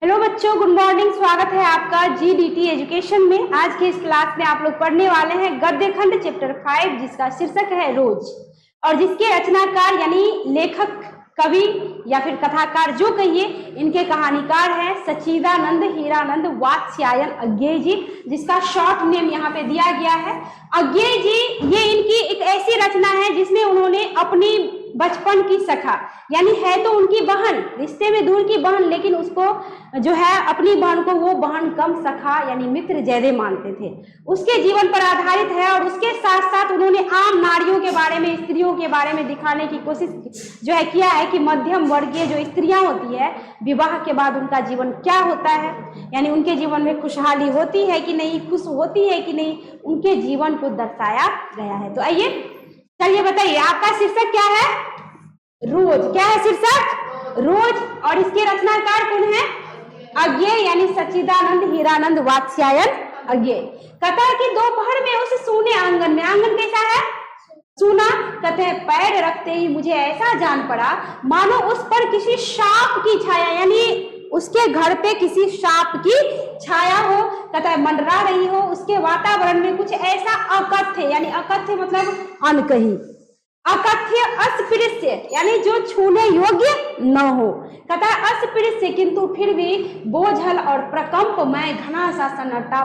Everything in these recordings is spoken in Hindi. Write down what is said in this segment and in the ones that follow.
हेलो बच्चों, गुड मॉर्निंग। स्वागत है आपका जीडीटी एजुकेशन में। आज के इस क्लास में आप लोग पढ़ने वाले हैं गद्य खंड चैप्टर 5, जिसका शीर्षक है रोज, और जिसके रचनाकार यानी लेखक, कवि या फिर कथाकार जो कहिए, इनके कहानीकार हैं सच्चिदानंद हीरानंद वात्स्यायन अज्ञेय जी, जिसका शॉर्ट नेम यहाँ पे दिया गया है अज्ञेय जी। ये इनकी एक ऐसी रचना है जिसमें उन्होंने अपनी बचपन की सखा, यानी है तो उनकी बहन, रिश्ते में दूर की बहन, लेकिन उसको जो है अपनी बहन को वो बहन कम, सखा यानी मित्र ज्यादा मानते थे, उसके जीवन पर आधारित है। और उसके साथ साथ उन्होंने आम नारियों के बारे में, स्त्रियों के बारे में दिखाने की कोशिश जो है किया है कि मध्यम वर्गीय जो स्त्रियां होती है, विवाह के बाद उनका जीवन क्या होता है, यानी उनके जीवन में खुशहाली होती है कि नहीं, खुश होती है कि नहीं, उनके जीवन को दर्शाया गया है। तो आइए, चलिए बताइए, आपका शीर्षक क्या है? रोज। क्या है शीर्षक? रोज। और इसके रचनाकार कौन है? अज्ञेय, यानी सच्चिदानंद हीरानंद वात्स्यायन अज्ञेय। कहता है कि दोपहर में उस सूने आंगन में, आंगन कैसा है? सूना। कहते हैं पैर रखते ही मुझे ऐसा जान पड़ा मानो उस पर किसी सांप की छाया, यानी उसके घर पे किसी सांप की छाया हो, कहता है मंडरा रही हो। उसके वातावरण में कुछ ऐसा अकथ्य, यानी अकथ्य मतलब अनकही, अकथ्य अस्पृश्य, यानी जो छूने योग्य न हो। कहता है अस्पृश्य किंतु फिर भी बोझल और प्रकंपमय घना सा सन्नाटा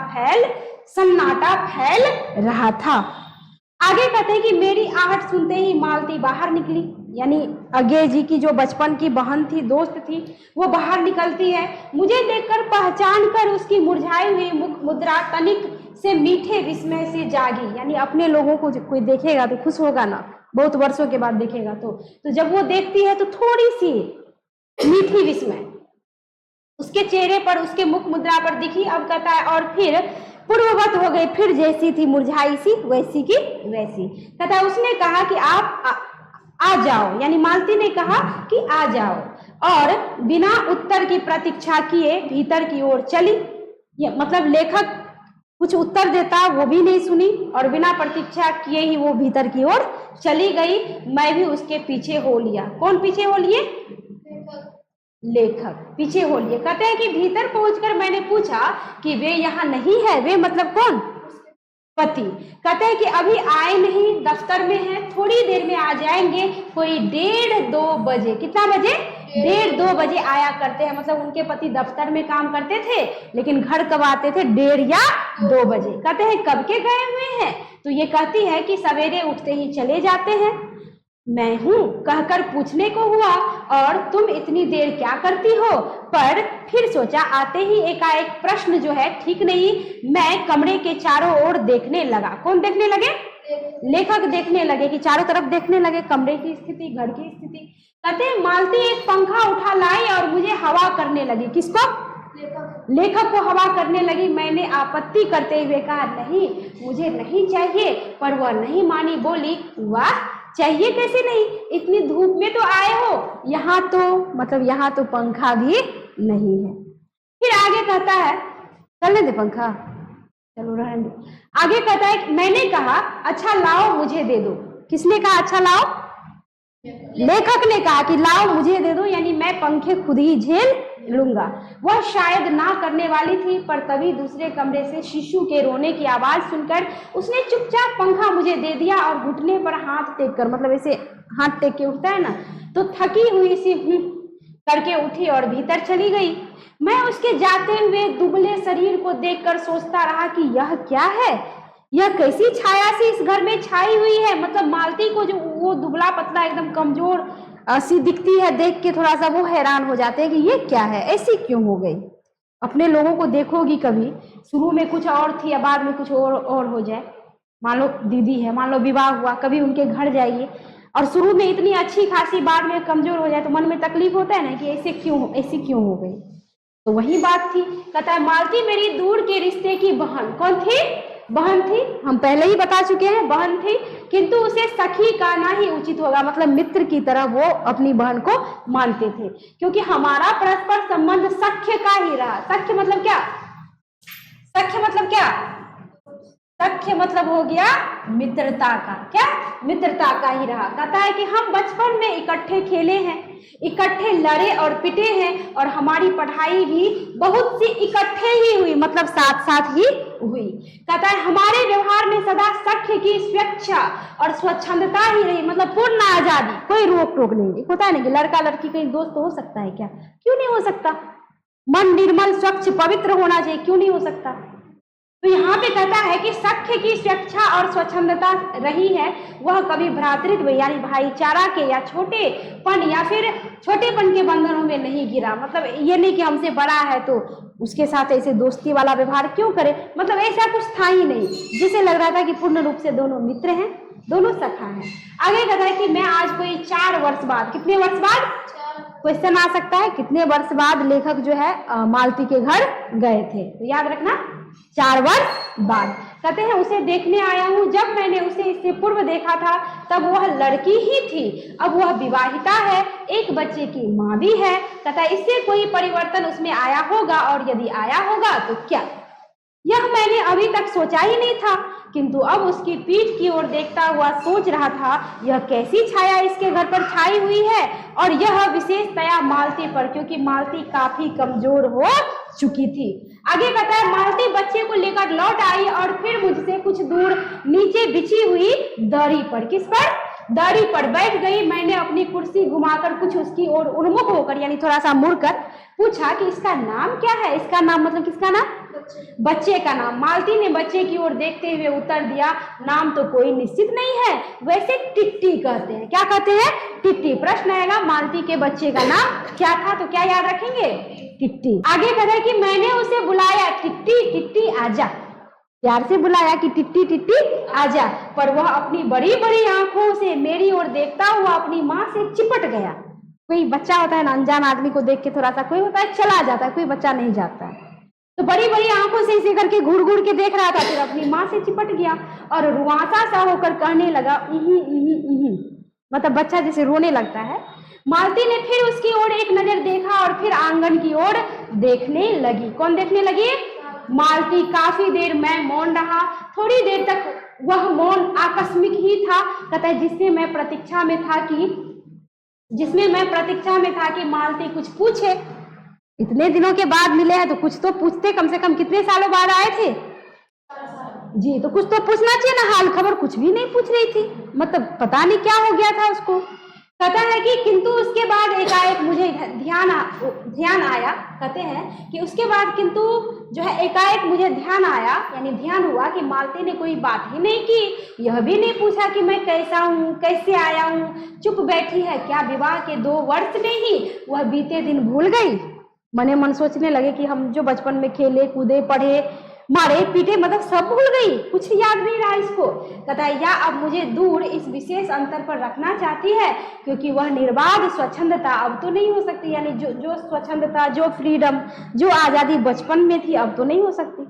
फैल रहा था। आगे कहते हैं कि मेरी आहट सुनते ही मालती बाहर निकली, यानी अज्ञेय जी की जो बचपन की बहन थी, दोस्त थी, वो बाहर निकलती है। मुझे देखकर पहचान कर उसकी मुरझाई हुई मुख मुद्रा तनिक से मीठे विस्मय से जागी, यानी अपने लोगों को कोई देखेगा तो खुश होगा ना, बहुत वर्षों के बाद देखेगा तो जब वो देखती है तो थोड़ी सी मीठी विस्मय उसके चेहरे पर, उसके मुख मुद्रा पर दिखी। अब कहता है और फिर पूर्ववत हो गई, फिर जैसी थी मुरझाई सी वैसी की वैसी। कहता है उसने कहा कि आप आ जाओ, यानी मालती ने कहा कि आ जाओ, और बिना उत्तर की प्रतीक्षा किए भीतर की ओर चली। मतलब लेखक कुछ उत्तर देता वो भी नहीं सुनी, और बिना प्रतीक्षा किए ही वो भीतर की ओर चली गई। मैं भी उसके पीछे हो लिया। कौन पीछे हो लिए? लेखक पीछे हो लिए। कहते हैं कि भीतर पहुंचकर मैंने पूछा कि वे यहाँ नहीं है। वे मतलब कौन? पति। कहते हैं कि अभी आए नहीं, दफ्तर में है, थोड़ी देर में आ जाएंगे, कोई 1:30-2 बजे। कितना बजे? 1:30-2 बजे आया करते हैं। मतलब उनके पति दफ्तर में काम करते थे, लेकिन घर कब आते थे? 1:30 या 2 बजे। कहते हैं कब के गए हुए हैं? तो ये कहती है कि सवेरे उठते ही चले जाते हैं। मैं हूं कहकर पूछने को हुआ, और तुम इतनी देर क्या करती हो? पर फिर सोचा, आते ही एकाएक प्रश्न जो है ठीक नहीं। मैं कमरे के चारों ओर देखने लगा। कौन देखने लगे? लेखक देखने लगे कि चारों तरफ देखने लगे, कमरे की स्थिति, घर की स्थिति। कहते हैं मालती एक पंखा उठा लाई और मुझे हवा करने लगी। किसको? लेखक को हवा करने लगी। मैंने आपत्ति करते हुए कहा नहीं, मुझे नहीं चाहिए, पर वह नहीं मानी, बोली वाह, चाहिए कैसे नहीं, इतनी धूप में तो आए हो, यहाँ तो मतलब यहाँ तो पंखा भी नहीं है। फिर आगे कहता है, चलने दे पंखा, चलो रहने दे। आगे कहता है मैंने कहा अच्छा लाओ मुझे दे दो। किसने कहा अच्छा लाओ? लेखक ने कहा कि लाओ मुझे दे दो, यानी मैं पंखे खुद ही झेल लूंगा। वह शायद ना करने वाली थी, पर तभी दूसरे कमरे से शिशु के रोने की आवाज सुनकर उसने चुपचाप पंखा मुझे दे दिया, और घुटने पर हाथ टेक कर, मतलब ऐसे हाथ टेक के उठता है ना, तो थकी हुई सी करके उठी और भीतर चली गई। मैं उसके जाते हुए दुबले शरीर को देखकर सोचता रहा कि यह क्या है, यह कैसी छाया सी इस घर में छाई हुई है। मतलब मालती को जो वो दुबला पतला एकदम कमजोर सी दिखती है, देख के थोड़ा सा वो हैरान हो जाते हैं कि ये क्या है, ऐसी क्यों हो गई। अपने लोगों को देखोगी कभी, शुरू में कुछ और थी या बाद में कुछ और हो जाए। मान लो दीदी है, मान लो विवाह हुआ, कभी उनके घर जाइए और शुरू में इतनी अच्छी खासी, बाद में कमजोर हो जाए तो मन में तकलीफ होता है ना कि ऐसी क्यों हो गई। तो वही बात थी। कहता है मालती मेरी दूर के रिश्ते की बहन। कौन थी? बहन थी। हम पहले ही बता चुके हैं, बहन थी, किंतु उसे सखी कहना ही उचित होगा। मतलब मित्र की तरह वो अपनी बहन को मानते थे, क्योंकि हमारा परस्पर संबंध सख्य का ही रहा। सख्य मतलब क्या? सख्य मतलब क्या? सख्य मतलब हो गया मित्रता का। क्या? मित्रता का ही रहा। कहता है कि हम बचपन में इकट्ठे खेले हैं, इकट्ठे लड़े और पिटे हैं, और हमारी पढ़ाई भी बहुत सी इकट्ठे ही हुई, मतलब साथ साथ ही हुई। कहता है हमारे व्यवहार में सदा सख्य की स्वेच्छा और स्वच्छंदता ही रही, मतलब पूर्ण आजादी, कोई रोक टोक नहीं। होता है ना कि लड़का लड़की कहीं दोस्त हो सकता है क्या? क्यों नहीं हो सकता? मन निर्मल स्वच्छ पवित्र होना चाहिए, क्यों नहीं हो सकता? तो यहाँ पे कहता है कि सख्य की स्वेच्छा और स्वच्छंदता रही है, वह कभी भ्रातृत्व यानी भाईचारा के या छोटेपन या फिर छोटेपन के बंधनों में नहीं गिरा। मतलब ये नहीं कि हमसे बड़ा है तो उसके साथ ऐसे दोस्ती वाला व्यवहार क्यों करे, मतलब ऐसा कुछ था ही नहीं, जिसे लग रहा था कि पूर्ण रूप से दोनों मित्र हैं, दोनों सखा हैं। आगे कहता है कि मैं आज कोई 4 वर्ष बाद, कितने वर्ष बाद क्वेश्चन आ सकता है, कितने वर्ष बाद लेखक जो है मालती के घर गए थे, तो याद रखना 4 वर्ष बाद। कहते हैं उसे देखने आया हूँ, जब मैंने उसे इससे पूर्व देखा था तब वह लड़की ही थी, अब वह विवाहिता है, एक बच्चे की माँ भी है। कहता है इससे कोई परिवर्तन उसमें आया होगा, और यदि आया होगा तो क्या, यह मैंने अभी तक सोचा ही नहीं था, किंतु अब उसकी पीठ की ओर देखता हुआ सोच रहा था यह कैसी छाया इसके घर पर छाई हुई है, और यह विशेषतया मालती पर, क्योंकि मालती काफी कमजोर हो चुकी थी। आगे कहता है मालती बच्चे को लेकर लौट आई और फिर मुझसे कुछ दूर नीचे बिछी हुई दरी पर, किस पर, दरी पर बैठ गई। मैंने अपनी कुर्सी घुमाकर कुछ उसकी ओर उन्मुख होकर यानी थोड़ा सा मुड़कर पूछा कि इसका नाम क्या है। इसका नाम मतलब किसका नाम, बच्चे का नाम। मालती ने बच्चे की ओर देखते हुए उत्तर दिया, नाम तो कोई निश्चित नहीं है, वैसे टिट्टी कहते हैं। क्या कहते हैं, टिट्टी। प्रश्न आएगा मालती के बच्चे का नाम क्या था, तो क्या याद रखेंगे, टिट्टी। आगे कहता है कि मैंने उसे बुलाया, टिट्टी टिट्टी आजा, प्यार से बुलाया कि टिट्टी टिट्टी आजा, पर वह अपनी बड़ी बड़ी आंखों से मेरी ओर देखता हुआ अपनी माँ से चिपट गया। कोई बच्चा होता है ना, अनजान आदमी को देख के थोड़ा सा, कोई होता है चला जाता है, कोई बच्चा नहीं जाता है, तो बड़ी बड़ी आंखों से इसे करके घूर घूर के देख रहा था, फिर अपनी माँ से चिपट गया और रुआसा सा होकर कहने लगा मतलब बच्चा जैसे रोने लगता है। मालती ने फिर उसकी ओर एक नजर देखा और फिर आंगन की ओर देखने लगी। कौन देखने लगी, मालती। काफी देर मैं मौन रहा, थोड़ी देर तक वह मौन आकस्मिक ही था, कहता है जिसमें मैं प्रतीक्षा में था कि मालती कुछ पूछे। इतने दिनों के बाद मिले हैं तो कुछ तो पूछते, कम से कम कितने सालों बाद आए थे जी, तो कुछ तो पूछना चाहिए ना, हाल खबर कुछ भी नहीं पूछ रही थी, मतलब पता नहीं क्या हो गया था उसको। कहता है कि किंतु उसके बाद एकाएक मुझे ध्यान आया, कहते हैं कि उसके बाद किंतु जो है एकाएक मुझे ध्यान आया, यानी ध्यान हुआ कि मालती ने कोई बात ही नहीं की, यह भी नहीं पूछा कि मैं कैसा हूँ, कैसे आया हूँ, चुप बैठी है। क्या विवाह के 2 वर्ष में ही वह बीते दिन भूल गई। मने मन सोचने लगे कि हम जो बचपन में खेले कूदे पढ़े मारे पीटे मतलब सब भूल गई, कुछ याद नहीं रहा इसको। कहता है या अब मुझे दूर इस विशेष अंतर पर रखना चाहती है, क्योंकि वह निर्बाध स्वच्छंदता अब तो नहीं हो सकती, यानी जो स्वच्छंदता, जो फ्रीडम, जो आजादी बचपन में थी अब तो नहीं हो सकती,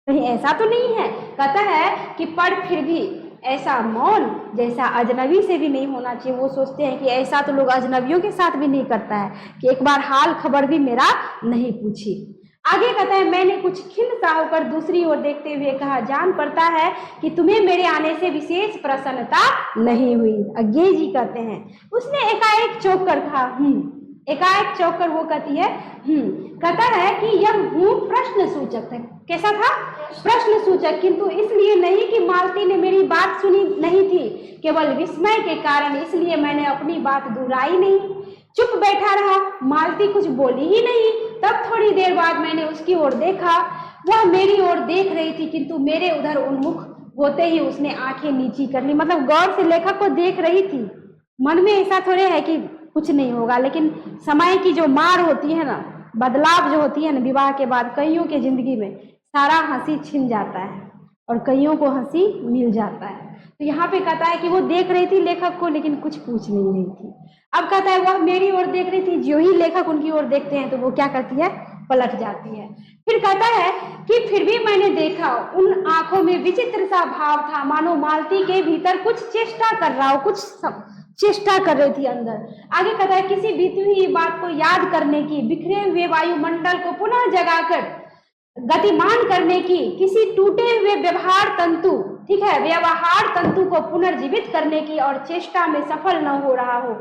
कहीं ऐसा तो नहीं है। कहता है कि पर फिर भी ऐसा मौन जैसा अजनबी से भी नहीं होना चाहिए। वो सोचते हैं कि ऐसा तो लोग अजनबियों के साथ भी नहीं करता है कि एक बार हाल खबर भी मेरा नहीं पूछी। आगे कहता है मैंने कुछ खिन्न सा होकर दूसरी ओर देखते हुए कहा, जान पड़ता है कि तुम्हें मेरे आने से विशेष प्रसन्नता नहीं हुई। अज्ञे जी कहते हैं उसने एकाएक चौंक कर कहा एकाएक चौंक कर वो कहती है कहता है कि यह प्रश्न सूचक है। कैसा था, प्रश्न सूचक, किंतु इसलिए नहीं कि मालती ने मेरी बात सुनी नहीं थी, केवल विस्मय के कारण, इसलिए मैंने अपनी बात दोहराई नहीं, चुप बैठा रहा। मालती कुछ बोली ही नहीं। तब थोड़ी देर बाद मैंने उसकी ओर देखा, वह मेरी ओर देख रही थी, किंतु मेरे उधर उन्मुख होते ही उसने आंखें नीची कर ली, मतलब गौर से लेखक को देख रही थी। मन में ऐसा थोड़े है कि कुछ नहीं होगा, लेकिन समय की जो मार होती है ना, बदलाव जो होती है ना विवाह के बाद, कईयों के जिंदगी में सारा हंसी छिन जाता है और कईयों को हंसी मिल जाता है। तो यहाँ पे कहता है कि वो देख रही थी लेखक को, लेकिन कुछ पूछ नहीं रही थी। अब कहता है वह मेरी ओर देख रही थी, जो ही लेखक उनकी ओर देखते हैं तो वो क्या करती है, पलट जाती है। फिर कहता है कि फिर भी मैंने देखा उन आंखों में विचित्र सा भाव था, मानो मालती के भीतर कुछ चेष्टा कर रहा हो, कुछ चेष्टा कर रही थी अंदर। आगे कहता है किसी बीती हुई बात को याद करने की, बिखरे हुए वायुमंडल को पुनः जगाकर गतिमान करने की, किसी टूटे हुए व्यवहार तंतु ठीक है, व्यवहार तंतु को पुनर्जीवित करने की और चेष्टा में सफल न हो रहा हो,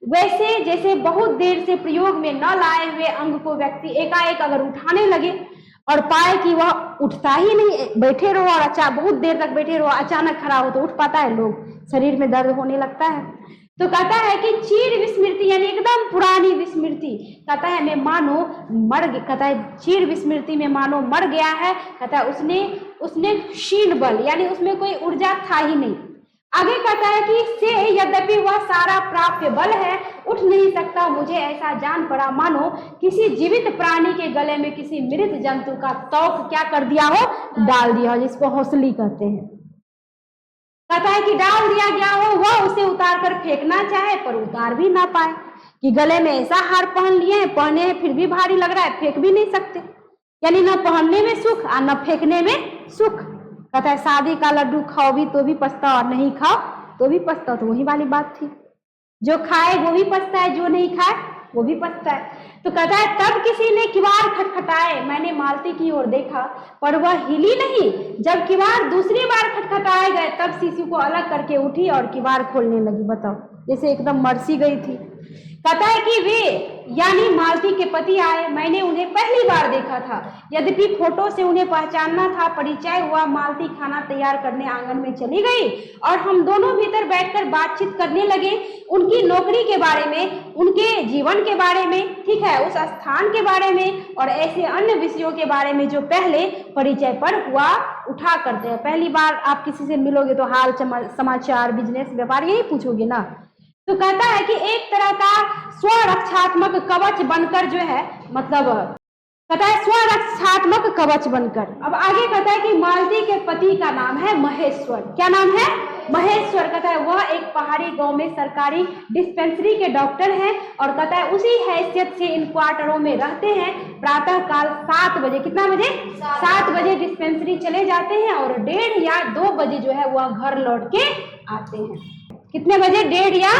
वैसे जैसे बहुत देर से प्रयोग में न लाए हुए अंग को व्यक्ति एकाएक अगर उठाने लगे और पाए कि वह उठता ही नहीं, बैठे रहो और बहुत देर तक बैठे रहो, अचानक खड़ा हो तो उठ पाता है, लोग शरीर में दर्द होने लगता है। तो कहता है कि चीर विस्मृति यानी एकदम पुरानी विस्मृति, कहता है मैं मानो मर गया, कहता है चीर विस्मृति में मानो मर गया है, कहता है उसने क्षीण बल यानी उसमें कोई ऊर्जा था ही नहीं। आगे कहता है कि से यद्यपि वह सारा प्राप्य बल है उठ नहीं सकता, मुझे ऐसा जान पड़ा मानो किसी जीवित प्राणी के गले में किसी मृत जंतु का तौक क्या कर दिया हो, डाल दिया हो, जिसको हौसली कहते हैं। कहता है कि डाल दिया गया हो, वह उसे उतार कर फेंकना चाहे पर उतार भी ना पाए, कि गले में ऐसा हार पहन लिए हैं, पहने हैं फिर भी भारी लग रहा है, फेंक भी नहीं सकते, यानी न पहनने में सुख और न फेंकने में सुख। कहता है शादी का लड्डू खाओ भी तो भी पछताओ और नहीं खाओ तो भी पछताओ, तो वही वाली बात थी, जो खाए वो भी पछता है, जो नहीं खाए वो भी पछता है। तो कहता है तब किसी ने किवाड़ खटखटाए, मैंने मालती की ओर देखा पर वह हिली नहीं, जब किवाड़ दूसरी बार खटखटाए गए तब शिशु को अलग करके उठी और किवाड़ खोलने लगी। बताओ, जैसे एकदम मरसी गई थी। कहता है कि वे यानी मालती के पति आए, मैंने उन्हें पहली बार देखा था, यद्यपि फोटो से उन्हें पहचानना था। परिचय हुआ, मालती खाना तैयार करने आंगन में चली गई और हम दोनों भीतर बैठकर बातचीत करने लगे, उनकी नौकरी के बारे में, उनके जीवन के बारे में, ठीक है, उस स्थान के बारे में और ऐसे अन्य विषयों के बारे में जो पहले परिचय पर हुआ उठा करते हैं। पहली बार आप किसी से मिलोगे तो हाल समाचार, बिजनेस, व्यापार यही पूछोगे ना। तो कहता है कि एक तरह का स्वरक्षात्मक कवच बनकर जो है, मतलब कहता है स्वरक्षात्मक कवच बनकर। अब आगे कहता है कि मालती के पति का नाम है महेश्वर। क्या नाम है? महेश्वर। कहता है वह एक पहाड़ी गांव में सरकारी डिस्पेंसरी के डॉक्टर हैं और कहता है उसी हैसियत से इन क्वार्टरों में रहते हैं। प्रातः काल 7 बजे, कितना बजे? 7 बजे डिस्पेंसरी चले जाते हैं और 1:30 या 2 बजे जो है वह घर लौट के आते हैं। कितने बजे? 1:30 या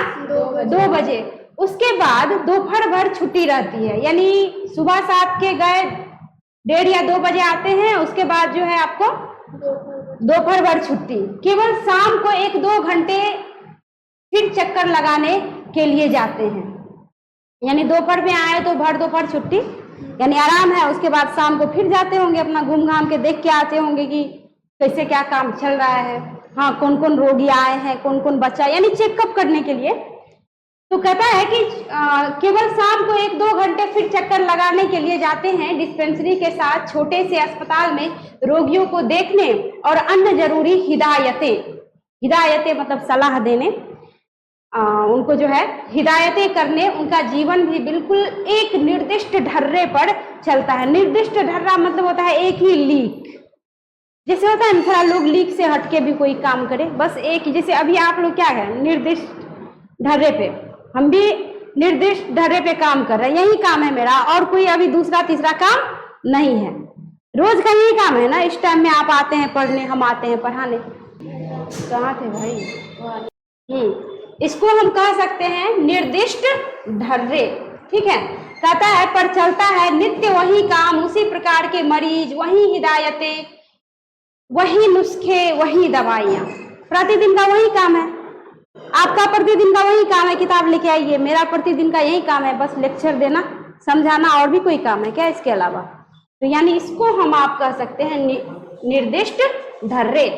2 बजे। उसके बाद दोपहर भर छुट्टी रहती है, यानी सुबह 7 के गए 1:30 या 2 बजे आते हैं, उसके बाद जो है आपको दोपहर भर छुट्टी। केवल शाम को 1-2 घंटे फिर चक्कर लगाने के लिए जाते हैं, यानी दोपहर में आए तो भर दोपहर छुट्टी, यानी आराम है। उसके बाद शाम को फिर जाते होंगे, अपना घूम घाम के देख के आते होंगे कि कैसे क्या काम चल रहा है, हाँ कौन कौन रोगी आए हैं, कौन कौन बच्चा, यानी चेकअप करने के लिए। तो कहता है कि केवल शाम को 1-2 घंटे फिर चक्कर लगाने के लिए जाते हैं डिस्पेंसरी के साथ छोटे से अस्पताल में रोगियों को देखने और अन्य जरूरी हिदायतें मतलब सलाह देने, उनको जो है हिदायतें करने। उनका जीवन भी बिल्कुल एक निर्दिष्ट ढर्रे पर चलता है। निर्दिष्ट ढर्रा मतलब होता है एक ही लीक, जैसे होता है थोड़ा लोग लीक से हटके भी कोई काम करे, बस एक ही। जैसे अभी आप लोग क्या है निर्दिष्ट ढर्रे पे, हम भी निर्दिष्ट ढर्रे पे काम कर रहे हैं, यही काम है मेरा, और कोई अभी दूसरा तीसरा काम नहीं है, रोज का यही काम है ना। इस टाइम में आप आते हैं पढ़ने, हम आते हैं पढ़ाने। कहाँ थे भाई? इसको हम कह सकते हैं निर्दिष्ट ढर्रे, ठीक है। कहता है पर चलता है नित्य वही काम, उसी प्रकार के मरीज, वही हिदायतें, वही नुस्खे, वही दवाइयाँ, प्रतिदिन का वही काम है। आपका प्रतिदिन का वही काम है, किताब लेके आइए, मेरा प्रतिदिन का यही काम है, बस लेक्चर देना, समझाना, और भी कोई काम है क्या इसके अलावा? तो यानी इसको हम आप कह सकते हैं निर्दिष्ट ढर्रे।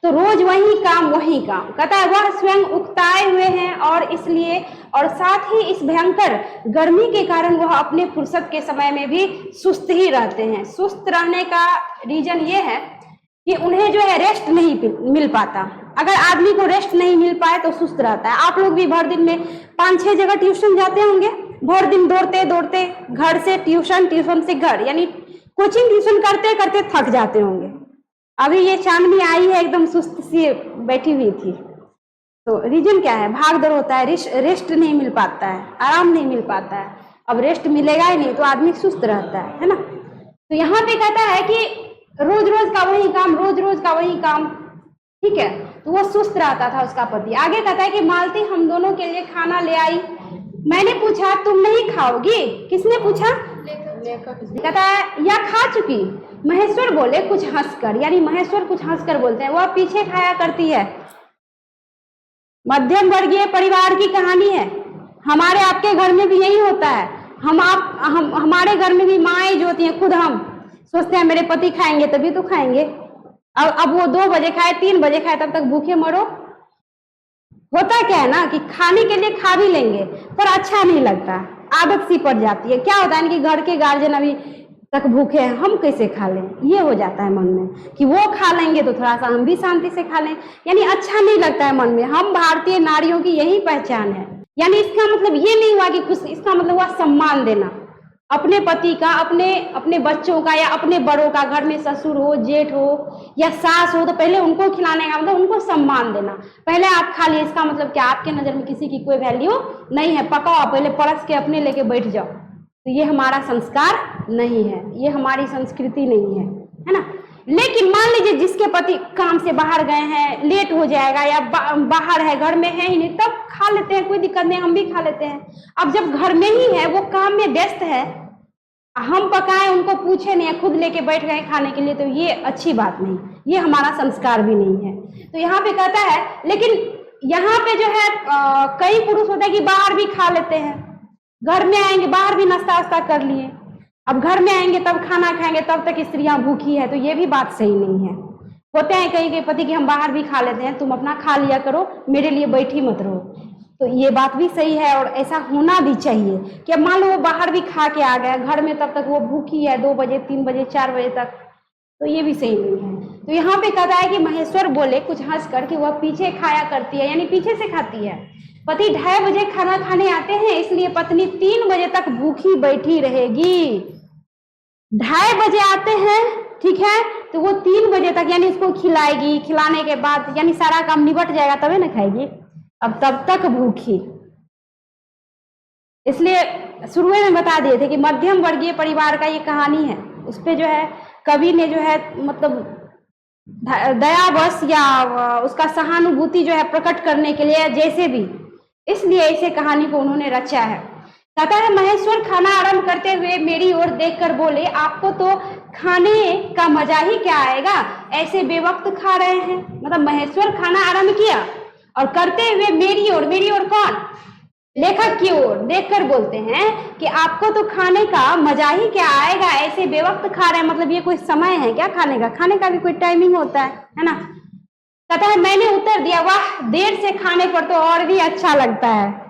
तो रोज वही काम वही काम। कहता है वह स्वयं उकताए हुए हैं और इसलिए और साथ ही इस भयंकर गर्मी के कारण वह अपने फुर्सत के समय में भी सुस्त ही रहते हैं। सुस्त रहने का रीजन ये है कि उन्हें जो है रेस्ट नहीं मिल पाता। अगर आदमी को रेस्ट नहीं मिल पाए तो सुस्त रहता है। आप लोग भी भर दिन में 5-6 जगह ट्यूशन जाते होंगे, भर दिन दौड़ते दौड़ते घर से ट्यूशन, ट्यूशन से घर, यानी कोचिंग ट्यूशन करते करते थक जाते होंगे। अभी ये चांदनी आई है एकदम सुस्त सी बैठी हुई थी, तो रीजन क्या है? भाग दौड़ होता है, रेस्ट नहीं मिल पाता है, आराम नहीं मिल पाता है। अब रेस्ट मिलेगा ही नहीं तो आदमी सुस्त रहता है ना। तो यहाँ पे कहता है कि रोज रोज का वही काम, रोज रोज का वही काम, ठीक है। तो वो सुस्त रहता था उसका पति। आगे कहता है कि मालती हम दोनों के लिए खाना ले आई। मैंने पूछा तुम नहीं खाओगी? किसने पूछा? कहता है या खा चुकी। महेश्वर बोले कुछ हंसकर, यानी महेश्वर कुछ हंसकर बोलते हैं, वह पीछे खाया करती है। मध्यम वर्गीय परिवार की कहानी है। हमारे आपके घर में भी यही होता है। हमारे घर में भी माएँ जो होती हैं, खुद हम सोचते हैं मेरे पति खाएंगे तभी तो खाएंगे। अब वो 2 बजे खाए, 3 बजे खाए, तब तक भूखे मरो। होता क्या है ना कि खाने के लिए खा भी लेंगे पर अच्छा नहीं लगता, आदत सी पड़ जाती है। क्या होता है कि घर के गार्जियन अभी तक भूखे हैं, हम कैसे खा लें, ये हो जाता है मन में कि वो खा लेंगे तो थोड़ा सा हम भी शांति से खा लें, यानी अच्छा नहीं लगता है मन में। हम भारतीय नारियों की यही पहचान है। यानी इसका मतलब ये नहीं हुआ कि कुछ, इसका मतलब हुआ सम्मान देना अपने पति का, अपने बच्चों का, या अपने बड़ों का। घर में ससुर हो, जेठ हो या सास हो तो पहले उनको खिलाने का मतलब उनको सम्मान देना। पहले आप खा लिए, इसका मतलब क्या आपके नजर में किसी की कोई वैल्यू नहीं है, पकाओ आप पहले, परस के अपने लेके बैठ जाओ। तो ये हमारा संस्कार नहीं है, ये हमारी संस्कृति नहीं है ना। लेकिन मान लीजिए जिसके पति काम से बाहर गए हैं, लेट हो जाएगा, या बाहर है, घर में है ही नहीं, तब खा लेते हैं, कोई दिक्कत नहीं, हम भी खा लेते हैं। अब जब घर में ही है, वो काम में व्यस्त है, हम पकाएं, उनको पूछे नहीं, खुद लेके बैठ गए खाने के लिए, तो ये अच्छी बात नहीं, ये हमारा संस्कार भी नहीं है। तो यहाँ पे कहता है, लेकिन यहाँ पे जो है कई पुरुष होते हैं कि बाहर भी खा लेते हैं, घर में आएंगे बाहर भी नाश्ता वास्ता कर लिए, अब घर में आएंगे तब खाना खाएंगे, तब तक स्त्रियां भूखी है, तो ये भी बात सही नहीं है। होते हैं कई पति कि हम बाहर भी खा लेते हैं, तुम अपना खा लिया करो, मेरे लिए बैठी मत रहो। तो ये बात भी सही है और ऐसा होना भी चाहिए कि मान लो वो बाहर भी खा के आ गया, घर में तब तक वो भूखी है 2 बजे, 3 बजे, 4 बजे तक, तो ये भी सही नहीं है। तो यहाँ पे कहता है कि महेश्वर बोले कुछ हंसकर कि वह पीछे खाया करती है, यानी पीछे से खाती है। पति 2:30 बजे खाना खाने आते हैं, इसलिए पत्नी 3 बजे तक भूखी बैठी रहेगी। 2:30 बजे आते हैं, ठीक है, तो वो 3 बजे तक यानी इसको खिलाएगी, खिलाने के बाद यानी सारा काम निबट जाएगा तभी ना खाएगी, अब तब तक भूखी। इसलिए शुरू में बता दिए थे कि मध्यम वर्गीय परिवार का ये कहानी है, उस पे जो है कवि ने जो है मतलब दयावश या उसका सहानुभूति जो है प्रकट करने के लिए, जैसे भी, इसलिए ऐसे कहानी को उन्होंने रचा है। कहता है महेश्वर खाना आरंभ करते हुए मेरी ओर देखकर बोले, आपको तो खाने का मजा ही क्या आएगा, ऐसे बेवक्त खा रहे हैं। मतलब महेश्वर खाना आरंभ किया और करते हुए मेरी ओर कौन, लेखक की ओर देखकर बोलते हैं कि आपको तो खाने का मजा ही क्या आएगा, ऐसे बेवक्त खा रहे हैं। मतलब ये कोई समय है क्या खाने का, खाने का भी कोई टाइमिंग होता है ना। कहता है मैंने उत्तर दिया, वाह देर से खाने पर तो और भी अच्छा लगता है।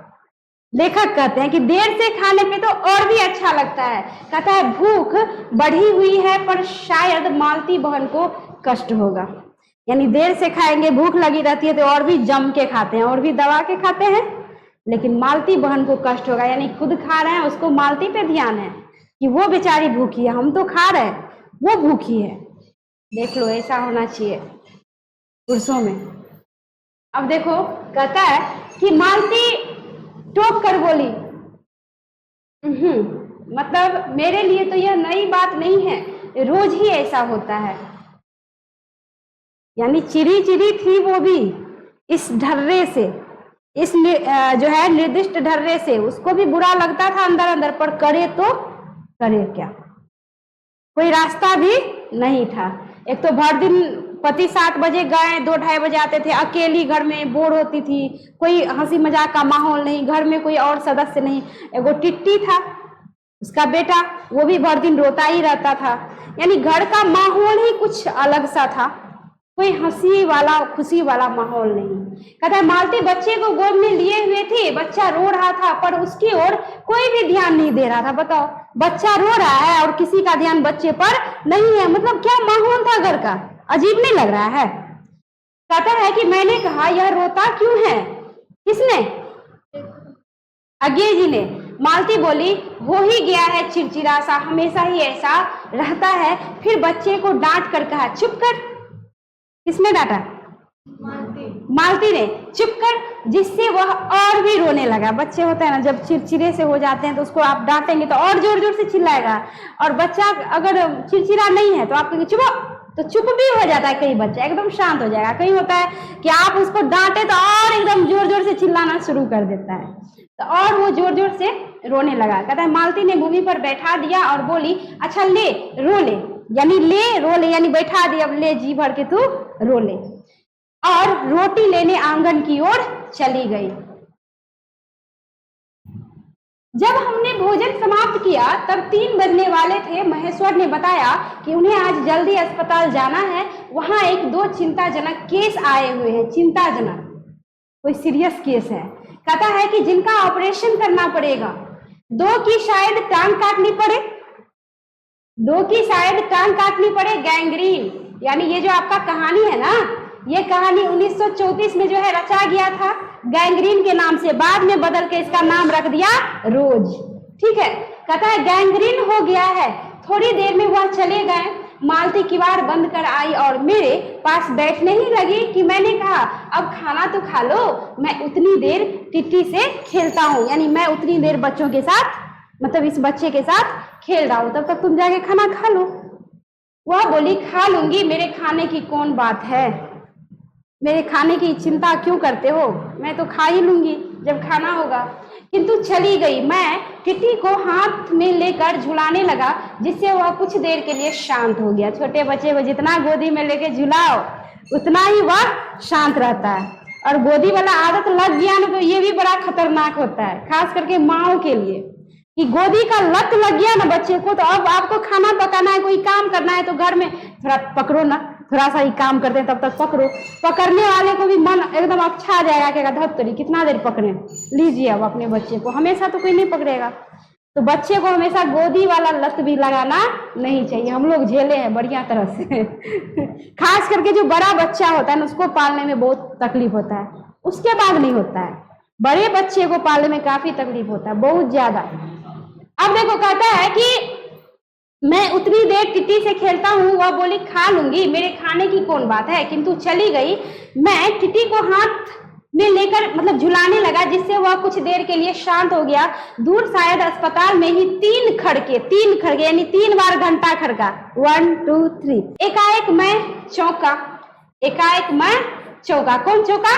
लेखक कहते हैं कि देर से खाने पे तो और भी अच्छा लगता है। कहता है भूख बढ़ी हुई है पर शायद मालती बहन को कष्ट होगा, यानी देर से खाएंगे, भूख लगी रहती है तो और भी जम के खाते हैं, और भी दबा के खाते हैं, लेकिन मालती बहन को कष्ट होगा, यानी खुद खा रहे हैं, उसको मालती पे ध्यान है कि वो बेचारी भूखी है, हम तो खा रहे हैं, वो भूखी है। देख लो, ऐसा होना चाहिए पुरुषों में। अब देखो, कहता है कि मालती टोक कर बोली, मतलब मेरे लिए तो यह नई बात नहीं है, रोज ही ऐसा होता है। यानी चिरी चिरी थी वो भी इस ढर्रे से, इस जो है निर्दिष्ट ढर्रे से, उसको भी बुरा लगता था अंदर अंदर, पर करे तो करे क्या, कोई रास्ता भी नहीं था। एक तो भर दिन पति 7 बजे गए, 2-2:30 बजे आते थे, अकेली घर में बोर होती थी, कोई हंसी मजाक का माहौल नहीं, घर में कोई और सदस्य नहीं। एगो टिट्टी था उसका बेटा, वो भी भर दिन रोता ही रहता था, यानी घर का माहौल ही कुछ अलग सा था, कोई हंसी वाला खुशी वाला माहौल नहीं। कहता है मालती बच्चे को गोद में लिए हुए थी, बच्चा रो रहा था पर उसकी ओर कोई भी ध्यान नहीं दे रहा था। बताओ, बच्चा रो रहा है और किसी का ध्यान बच्चे पर नहीं है, मतलब क्या माहौल था घर का, अजीब नहीं लग रहा है। कहता है कि मैंने कहा यह रोता क्यों है, किसने, अज्ञे जी ने। मालती बोली हो ही गया है चिड़चिड़ा सा, हमेशा ही ऐसा रहता है। फिर बच्चे को डांट कर कहा चुप कर। किसने डांटा, मालती ने, चुप कर, जिससे वह और भी रोने लगा। बच्चे होते हैं ना, जब चिड़चिड़े से हो जाते हैं तो उसको आप डांटेंगे तो और जोर जोर से चिल्लाएगा, और बच्चा अगर चिड़चिड़ा नहीं है तो आप कहेंगे चुप, तो चुप भी हो जाता है, कई बच्चा एकदम शांत हो जाएगा। कहीं होता है कि आप उसको डांटे तो और एकदम जोर जोर से चिल्लाना शुरू कर देता है। तो और वो जोर जोर से रोने लगा। कहता है मालती ने भूमि पर बैठा दिया और बोली अच्छा ले रो ले, यानी ले रो ले, यानी बैठा दिया, अब ले जी भर के तू रो ले। और रोटी लेने आंगन की ओर चली गई। जब हमने भोजन समाप्त किया तब 3 बजने वाले थे। महेश्वर ने बताया कि उन्हें आज जल्दी अस्पताल जाना है, वहां 1-2 चिंताजनक केस आए हुए हैं। चिंताजनक, कोई सीरियस केस है। कहता है कि जिनका ऑपरेशन करना पड़ेगा। 2 की शायद टांग काटनी पड़े, 2 की शायद टांग काटनी पड़े। गैंग्रीन, यानी ये जो आपका कहानी है ना, ये कहानी 1934 में जो है रचा गया था गैंग्रीन के नाम से, बाद में बदल के इसका नाम रख दिया रोज। ठीक है, कहता है गैंग्रीन हो गया है। थोड़ी देर में वह चले गए। मालती किवाड़ बंद कर आई और मेरे पास बैठने ही लगी कि मैंने कहा अब खाना तो खा लो, मैं उतनी देर टिट्टी से खेलता हूँ, यानी मैं उतनी देर बच्चों के साथ, मतलब इस बच्चे के साथ खेल रहा हूँ, तब तक तुम जाके खाना खा लो। वह बोली खा लूंगी, मेरे खाने की कौन बात है, मेरे खाने की चिंता क्यों करते हो, मैं तो खा ही लूंगी जब खाना होगा। किंतु चली गई। मैं टिट्टी को हाथ में लेकर झुलाने लगा, जिससे वह कुछ देर के लिए शांत हो गया। छोटे बच्चे को जितना गोदी में लेके झुलाओ उतना ही वह शांत रहता है। और गोदी वाला आदत लग गया ना तो ये भी बड़ा खतरनाक होता है, खास करके माओ के लिए, कि गोदी का लत लग गया ना बच्चे को, तो अब आपको खाना पकाना है, कोई काम करना है, तो घर में थोड़ा पकड़ो ना, थोड़ा सा ही काम करते हैं तब तक पकड़ो। पकड़ने वाले को भी मन एकदम अच्छा आ जाएगा कि धत्तरी कितना देर पकड़े, लीजिए अब अपने बच्चे को। हमेशा तो कोई नहीं पकड़ेगा, तो बच्चे को हमेशा गोदी वाला लत भी लगाना नहीं चाहिए। हम लोग झेले हैं बढ़िया तरह से खास करके जो बड़ा बच्चा होता है ना, उसको पालने में बहुत तकलीफ होता है, उसके बाद नहीं होता है। बड़े बच्चे को पालने में काफी तकलीफ होता है, बहुत ज्यादा। अब देखो, कहता है कि मैं उतनी देर टिट्टी से खेलता हूँ। वह बोली खा लूंगी, मेरे खाने की कौन बात है, किंतु चली गई। मैं टिट्टी को हाथ में लेकर मतलब झुलाने लगा, जिससे वह कुछ देर के लिए शांत हो गया। दूर शायद अस्पताल में ही 3 खड़के यानी 3 बार घंटा खड़का, 1 2 3। एकाएक मैं चौंका। कौन चौंका?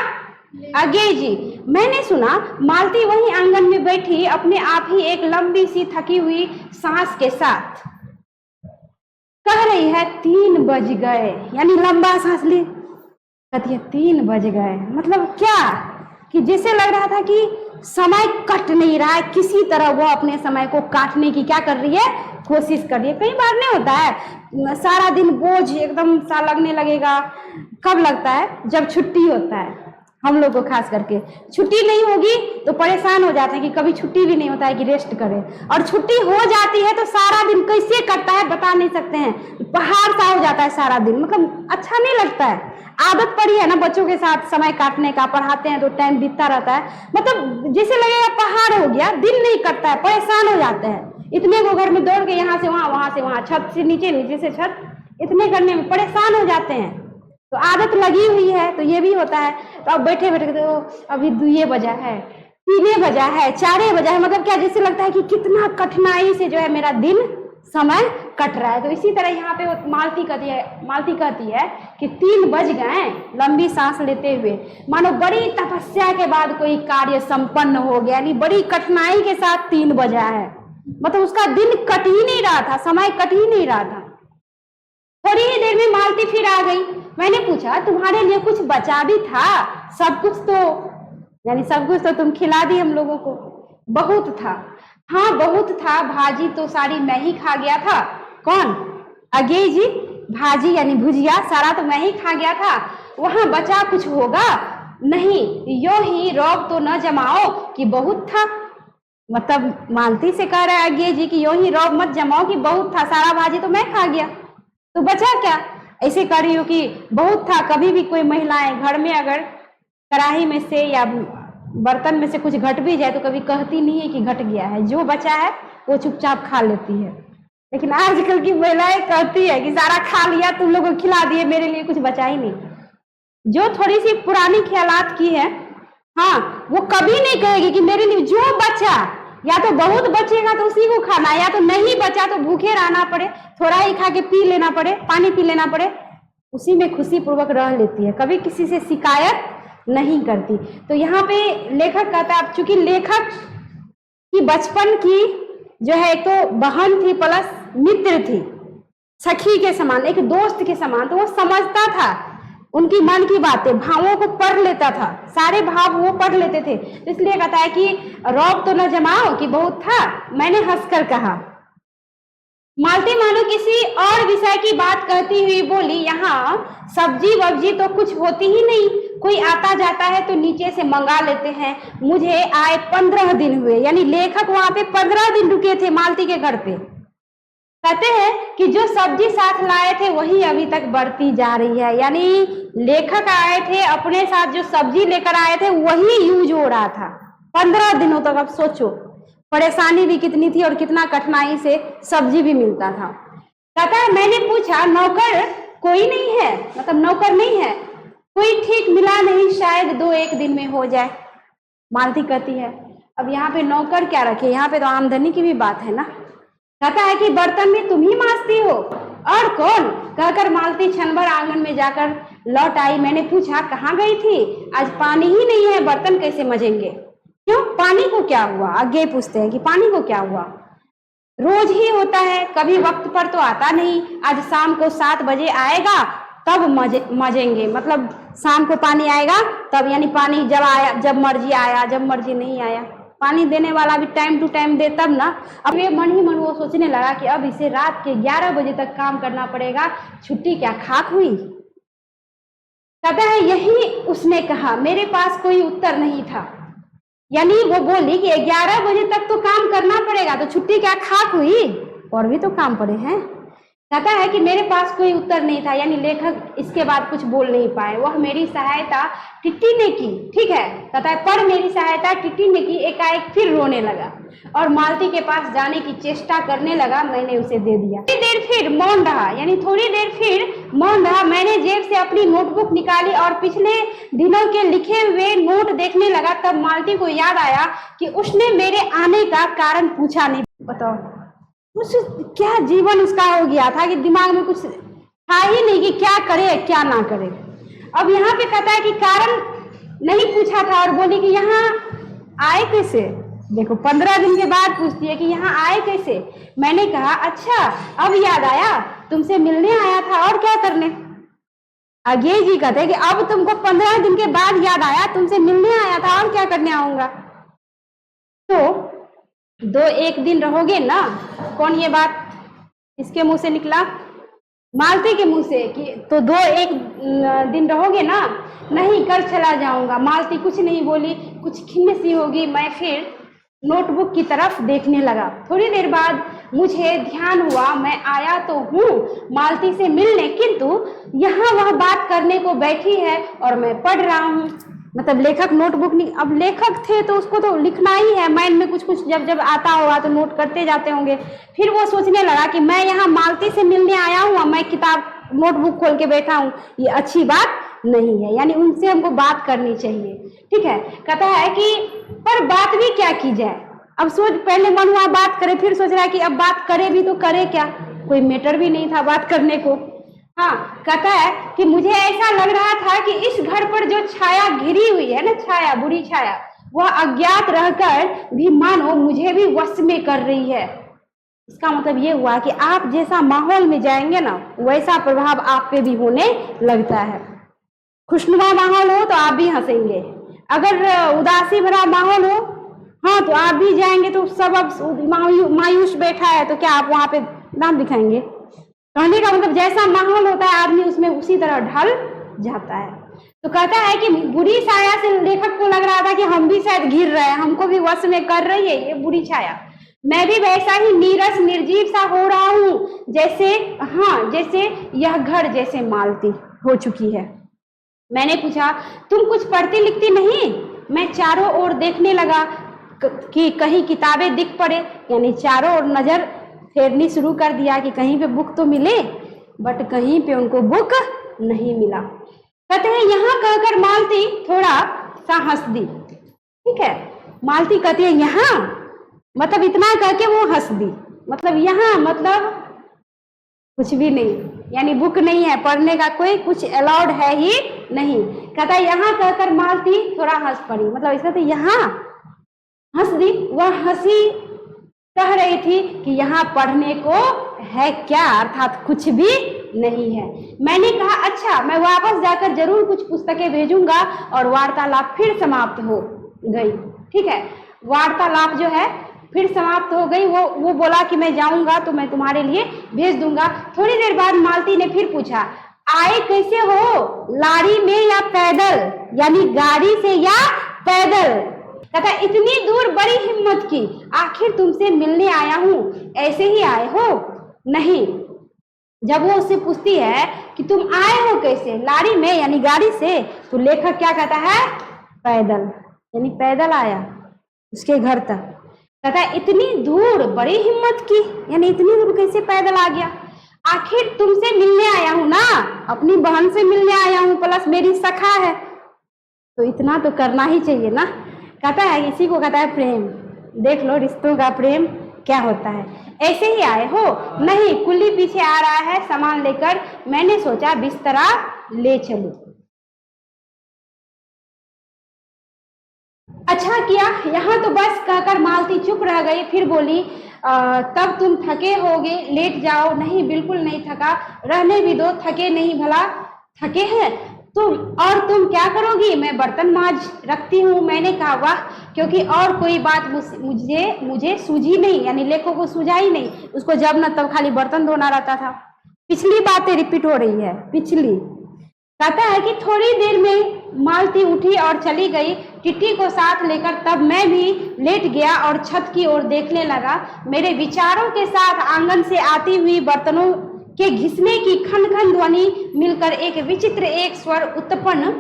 अगे जी। मैंने सुना मालती वहीं आंगन में बैठी अपने आप ही एक लंबी सी थकी हुई सांस के साथ कह रही है 3 बज गए, यानी लंबा सांस ली, कहती है 3 बज गए। मतलब क्या, कि जैसे लग रहा था कि समय कट नहीं रहा है, किसी तरह वो अपने समय को काटने की क्या कर रही है, कोशिश कर रही है। कई बार नहीं होता है, सारा दिन बोझ एकदम सा लगने लगेगा। कब लगता है? जब छुट्टी होता है। हम लोग को खास करके छुट्टी नहीं होगी तो परेशान हो जाते हैं कि कभी छुट्टी भी नहीं होता है कि रेस्ट करें, और छुट्टी हो जाती है तो सारा दिन कैसे कटता है बता नहीं सकते हैं, पहाड़ सा हो जाता है सारा दिन, मतलब अच्छा नहीं लगता है। आदत पड़ी है ना बच्चों के साथ समय काटने का, पढ़ाते हैं तो टाइम बीतता रहता है, मतलब जैसे लगेगा पहाड़ हो गया, दिन नहीं कटता है, परेशान हो जाते हैं। इतने को घर में दौड़ के यहाँ से वहां, वहां से वहां, छत से नीचे, नीचे से छत, इतने करने में परेशान हो जाते हैं। तो आदत लगी हुई है, तो ये भी होता है। तो अब बैठे बैठे तो अभी 2 बजा है, 3 बजा है, 4 बजा है, मतलब क्या, जैसे लगता है कि कितना कठिनाई से जो है मेरा दिन समय कट रहा है। तो इसी तरह यहाँ पे मालती कहती है कि 3 बज गए, लंबी सांस लेते हुए, मानो बड़ी तपस्या के बाद कोई कार्य संपन्न हो गया, यानी बड़ी कठिनाई के साथ 3 बजा है, मतलब उसका दिन कट ही नहीं रहा था, समय कट ही नहीं रहा था। थोड़ी ही देर में मालती फिर आ गई। मैंने पूछा तुम्हारे लिए कुछ बचा भी था? सब कुछ तो तुम खिला दी हम लोगों को। बहुत था। हाँ बहुत था, भाजी तो सारी मैं ही खा गया था। कौन? अगे जी। भाजी यानी भुजिया सारा तो मैं ही खा गया था, वहां बचा कुछ होगा? नहीं, यो ही रौब तो न जमाओ कि बहुत था। मतलब मालती से कह रहा है अगे जी कि यो ही रौब मत जमाओ कि बहुत था, सारा भाजी तो मैं खा गया, तो बचा क्या? ऐसे कर रही हो कि बहुत था। कभी भी कोई महिलाएं घर में अगर कढ़ाई में से या बर्तन में से कुछ घट भी जाए तो कभी कहती नहीं है कि घट गया है, जो बचा है वो चुपचाप खा लेती है। लेकिन आजकल की महिलाएं कहती है कि सारा खा लिया, तुम लोगों को खिला दिए, मेरे लिए कुछ बचा ही नहीं। जो थोड़ी सी पुरानी ख्यालात की है, हाँ, वो कभी नहीं कहेगी कि मेरे लिए जो बचा, या तो बहुत बचेगा तो उसी को खाना, या तो नहीं बचा तो भूखे रहना पड़े, थोड़ा ही खा के पी लेना पड़े, पानी पी लेना पड़े, उसी में खुशी पूर्वक रह लेती है। कभी किसी से शिकायत नहीं करती। तो यहाँ पे लेखक कहता है, चूंकि लेखक की बचपन की जो है एक तो बहन थी प्लस मित्र थी, सखी के समान, एक दोस्त के समान, तो वो समझता था उनकी मन की बातें, भावों को पढ़ लेता था, सारे भाव वो पढ़ लेते थे। तो इसलिए कहता है कि रौब तो न जमाओ कि बहुत था, मैंने हंसकर कहा। मालती मानो किसी और विषय की बात कहती हुई बोली, यहाँ सब्जी वब्जी तो कुछ होती ही नहीं, कोई आता जाता है तो नीचे से मंगा लेते हैं। मुझे आए 15 दिन हुए, यानी लेखक वहां पे 15 दिन रुके थे मालती के घर पे। कहते हैं कि जो सब्जी साथ लाए थे वही अभी तक बढ़ती जा रही है, यानी लेखक आए थे अपने साथ, जो सब्जी लेकर आए थे वही यूज हो रहा था 15 दिनों तक। अब सोचो परेशानी भी कितनी थी और कितना कठिनाई से सब्जी भी मिलता था। कहता है मैंने पूछा नौकर कोई नहीं है, मतलब नौकर नहीं है, कोई ठीक मिला नहीं, शायद 2-1 दिन में हो जाए। मालती कहती है अब यहाँ पे नौकर क्या रखे, यहाँ पे तो आमदनी की भी बात है ना। कहता है कि बर्तन भी तुम ही मांजती हो, और कौन, कहकर मालती क्षण भर आंगन में जाकर लौट आई। मैंने पूछा कहाँ गई थी, आज पानी ही नहीं है, बर्तन कैसे मजेंगे। क्यों, पानी को क्या हुआ, आगे पूछते हैं कि पानी को क्या हुआ, रोज ही होता है, कभी वक्त पर तो आता नहीं, आज शाम को 7 बजे आएगा तब मजेंगे, मतलब शाम को पानी आएगा तब, यानी पानी जब आया, जब मर्जी आया, जब मर्जी नहीं आया, पानी देने वाला भी टाइम टू टाइम दे तब ना। अब ये मन ही मन वो सोचने लगा कि अब इसे रात के 11 बजे तक काम करना पड़ेगा, छुट्टी क्या खाक हुई। कहता है यही उसने कहा, मेरे पास कोई उत्तर नहीं था, यानी वो बोली कि 11 बजे तक तो काम करना पड़ेगा, तो छुट्टी क्या खाक हुई, और भी तो काम पड़े हैं। कहता है कि मेरे पास कोई उत्तर नहीं था, यानी लेखक इसके बाद कुछ बोल नहीं पाए। वह मेरी सहायता टिट्टी ने की, ठीक है, कहता है पर मेरी सहायता टिट्टी ने की। एकाएक फिर रोने लगा और मालती के पास जाने की चेष्टा करने लगा, मैंने उसे दे दिया। थोड़ी देर फिर मौन रहा, यानी थोड़ी देर फिर मौन रहा। मैंने जेब से अपनी नोटबुक निकाली और पिछले दिनों के लिखे हुए नोट देखने लगा। तब मालती को याद आया कि उसने मेरे आने का कारण पूछा नहीं। बताओ उस क्या जीवन उसका हो गया था कि दिमाग में कुछ था ही नहीं कि क्या करे क्या ना करे। अब यहाँ पे कहता है कि कारण नहीं पूछा था और बोली कि यहाँ आए कैसे। देखो 15 दिन के बाद पूछती है कि यहाँ आए कैसे। मैंने कहा अच्छा अब याद आया, तुमसे मिलने आया था और क्या करने। आगे जी कहते हैं कि अब तुमको 15 दिन के बाद याद आया, तुमसे मिलने आया था और क्या करने आऊंगा। तो 2-1 दिन रहोगे ना। कौन ये बात इसके मुंह से निकला, मालती के मुंह से, कि तो 2-1 दिन रहोगे ना। नहीं कल चला जाऊंगा। मालती कुछ नहीं बोली, कुछ खिन्न सी होगी। मैं फिर नोटबुक की तरफ देखने लगा। थोड़ी देर बाद मुझे ध्यान हुआ मैं आया तो हूँ मालती से मिलने, किंतु यहाँ वह बात करने को बैठी है और मैं पढ़ रहा हूँ। मतलब लेखक नोटबुक नहीं, अब लेखक थे तो उसको तो लिखना ही है, माइंड में कुछ कुछ जब आता होगा तो नोट करते जाते होंगे। फिर वो सोचने लगा कि मैं यहाँ मालती से मिलने आया हूँ, मैं किताब नोटबुक खोल के बैठा हूँ, ये अच्छी बात नहीं है, यानी उनसे हमको बात करनी चाहिए। ठीक है, कहता है कि पर बात भी क्या की जाए। अब सोच, पहले मन हुआ बात करे, फिर सोच रहा है कि अब बात करे भी तो करे क्या, कोई मैटर भी नहीं था बात करने को। हाँ, कहता है कि मुझे ऐसा लग रहा था कि इस घर पर जो छाया घिरी हुई है ना, छाया, बुरी छाया, वह अज्ञात रहकर भी मानो मुझे भी वश में कर रही है। इसका मतलब ये हुआ कि आप जैसा माहौल में जाएंगे ना, वैसा प्रभाव आप पे भी होने लगता है। खुशनुमा माहौल हो तो आप भी हंसेंगे, अगर उदासी भरा माहौल हो हाँ तो आप भी जाएंगे तो सब अब मायूस बैठा है तो क्या आप वहां पे दांत दिखाएंगे। कहने का मतलब जैसा माहौल होता है आदमी उसमें उसी तरह ढल जाता है। तो कहता है कि बुरी छाया से लेखक को लग रहा था कि हम भी शायद घिर रहे हैं, हमको भी वश में कर रही है ये बुरी छाया। मैं भी वैसा ही नीरस निर्जीव सा हो रहा हूँ जैसे, हाँ जैसे यह घर जैसे मालती हो चुकी है। मैंने पूछा तुम कुछ पढ़ती लिखती नहीं। मैं चारों ओर देखने लगा कि कहीं किताबें दिख पड़े, यानी चारों ओर नजर फेरनी शुरू कर दिया कि कहीं पे बुक तो मिले, बट कहीं पे उनको बुक नहीं मिला। कहते हैं यहाँ कहकर मालती थोड़ा सा हंस दी। ठीक है, मालती कहती है यहाँ, मतलब इतना कह के वो हंस दी, मतलब यहाँ मतलब कुछ भी नहीं, यानी बुक नहीं है, पढ़ने का कोई कुछ अलाउड है ही नहीं। कहता है यहाँ कहकर मालती थोड़ा हंस पड़ी, मतलब इसका तो यहाँ हंस दी। वह हंसी कह रही थी कि यहाँ पढ़ने को है क्या, अर्थात कुछ भी नहीं है। मैंने कहा अच्छा, मैं वापस जाकर जरूर कुछ पुस्तकें भेजूंगा, और वार्तालाप फिर समाप्त हो गई। ठीक है, वार्तालाप जो है फिर समाप्त हो गई। वो बोला कि मैं जाऊंगा तो मैं तुम्हारे लिए भेज दूंगा। थोड़ी देर बाद मालती ने फिर पूछा, आए कैसे हो, लाड़ी में या पैदल, यानी गाड़ी से या पैदल। कहता इतनी दूर बड़ी हिम्मत की, आखिर तुमसे मिलने आया हूं, ऐसे ही आए हो? नहीं। जब वो उससे पूछती है कि तुम आए हो कैसे, लाड़ी में यानी गाड़ी से, तो लेखक क्या कहता है, पैदल, यानी पैदल आया उसके घर तक। कहता है इतनी दूर बड़ी हिम्मत की, यानी इतनी दूर कैसे पैदल आ गया? आखिर तुमसे मिलने आया हूं ना, अपनी बहन से मिलने आया हूं, प्लस मेरी सखा है, तो इतना तो करना ही चाहिए ना। कहता है इसी को कहता है प्रेम। देख लो रिश्तों का प्रेम क्या होता है। ऐसे ही आए हो? नहीं, कुल्ली पीछे आ रहा है सामान लेकर, मैंने सोचा बिस्तरा ले चलूं। अच्छा किया, यहाँ तो बस कहकर मालती चुप रह गई। फिर बोली तब तुम थके होगे, लेट जाओ। नहीं, बिल्कुल नहीं थका, रहने भी दो, थके नहीं भला थके हैं तुम, और तुम क्या करोगी? मैं बर्तन मांज रखती हूँ। मैंने कहा वाह, क्योंकि और कोई बात मुझे सूझी नहीं, यानी लेखों को सूझा ही नहीं, उसको जब न तब खाली बर्तन धोना रहता था। पिछली बातें रिपीट हो रही है, पिछली। कहता है कि थोड़ी देर में मालती उठी और चली गई, टिट्टी को साथ लेकर। तब मैं भी लेट गया और छत की ओर देखने लगा। मेरे विचारों के साथ आंगन से आती हुई बर्तनों के घिसने की खन खन ध्वनि मिलकर एक विचित्र एक स्वर उत्पन्न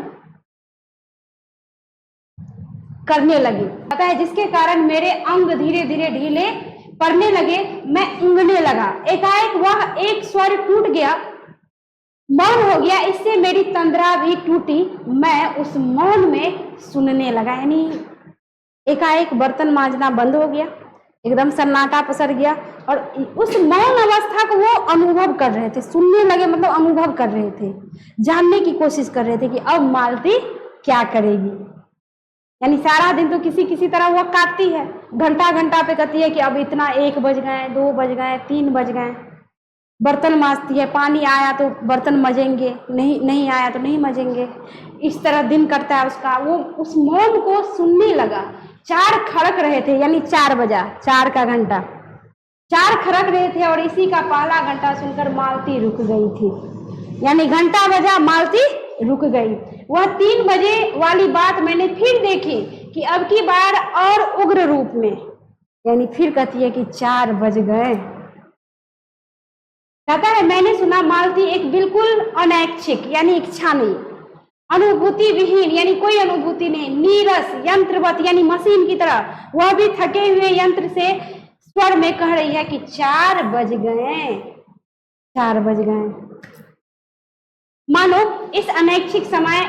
करने लगी। पता है, जिसके कारण मेरे अंग धीरे धीरे ढीले पड़ने लगे, मैं ऊँघने लगा। एकाएक वह एक स्वर टूट गया, मौन हो गया। इससे मेरी तंद्रा भी टूटी, मैं उस मौन में सुनने लगा। यानी एकाएक बर्तन मांजना बंद हो गया, एकदम सन्नाटा पसर गया, और उस मौन अवस्था को वो अनुभव कर रहे थे, सुनने लगे, मतलब अनुभव कर रहे थे, जानने की कोशिश कर रहे थे कि अब मालती क्या करेगी। यानी सारा दिन तो किसी किसी तरह वो काटती है, घंटा घंटा पे कहती है कि अब इतना 1 बज गए, 2 बज गए, 3 बज गए, बर्तन मांजती है। पानी आया तो बर्तन मजेंगे, नहीं आया तो नहीं मजेंगे। इस तरह दिन कटता है उसका। वो उस मौन को सुनने लगा। 4 खड़क रहे थे, यानी 4 बजा, 4 का घंटा, 4 खड़क रहे थे, और इसी का पहला घंटा सुनकर मालती रुक गई थी। यानी घंटा बजा, मालती रुक गई। वह 3 बजे वाली बात मैंने फिर देखी कि अब की बार और उग्र रूप में, यानी फिर कहती है कि 4 बज गए। कहता है मैंने सुना मालती एक बिल्कुल अनैच्छिक, यानी इच्छा नहीं, अनुभूति विहीन, यानी कोई अनुभूति नहीं, नीरस, यंत्रवत, यानी मशीन की तरह, वह भी थके हुए यंत्र से स्वर में कह रही है कि 4 बज गए, 4 बज गए। मानो इस अनैच्छिक समय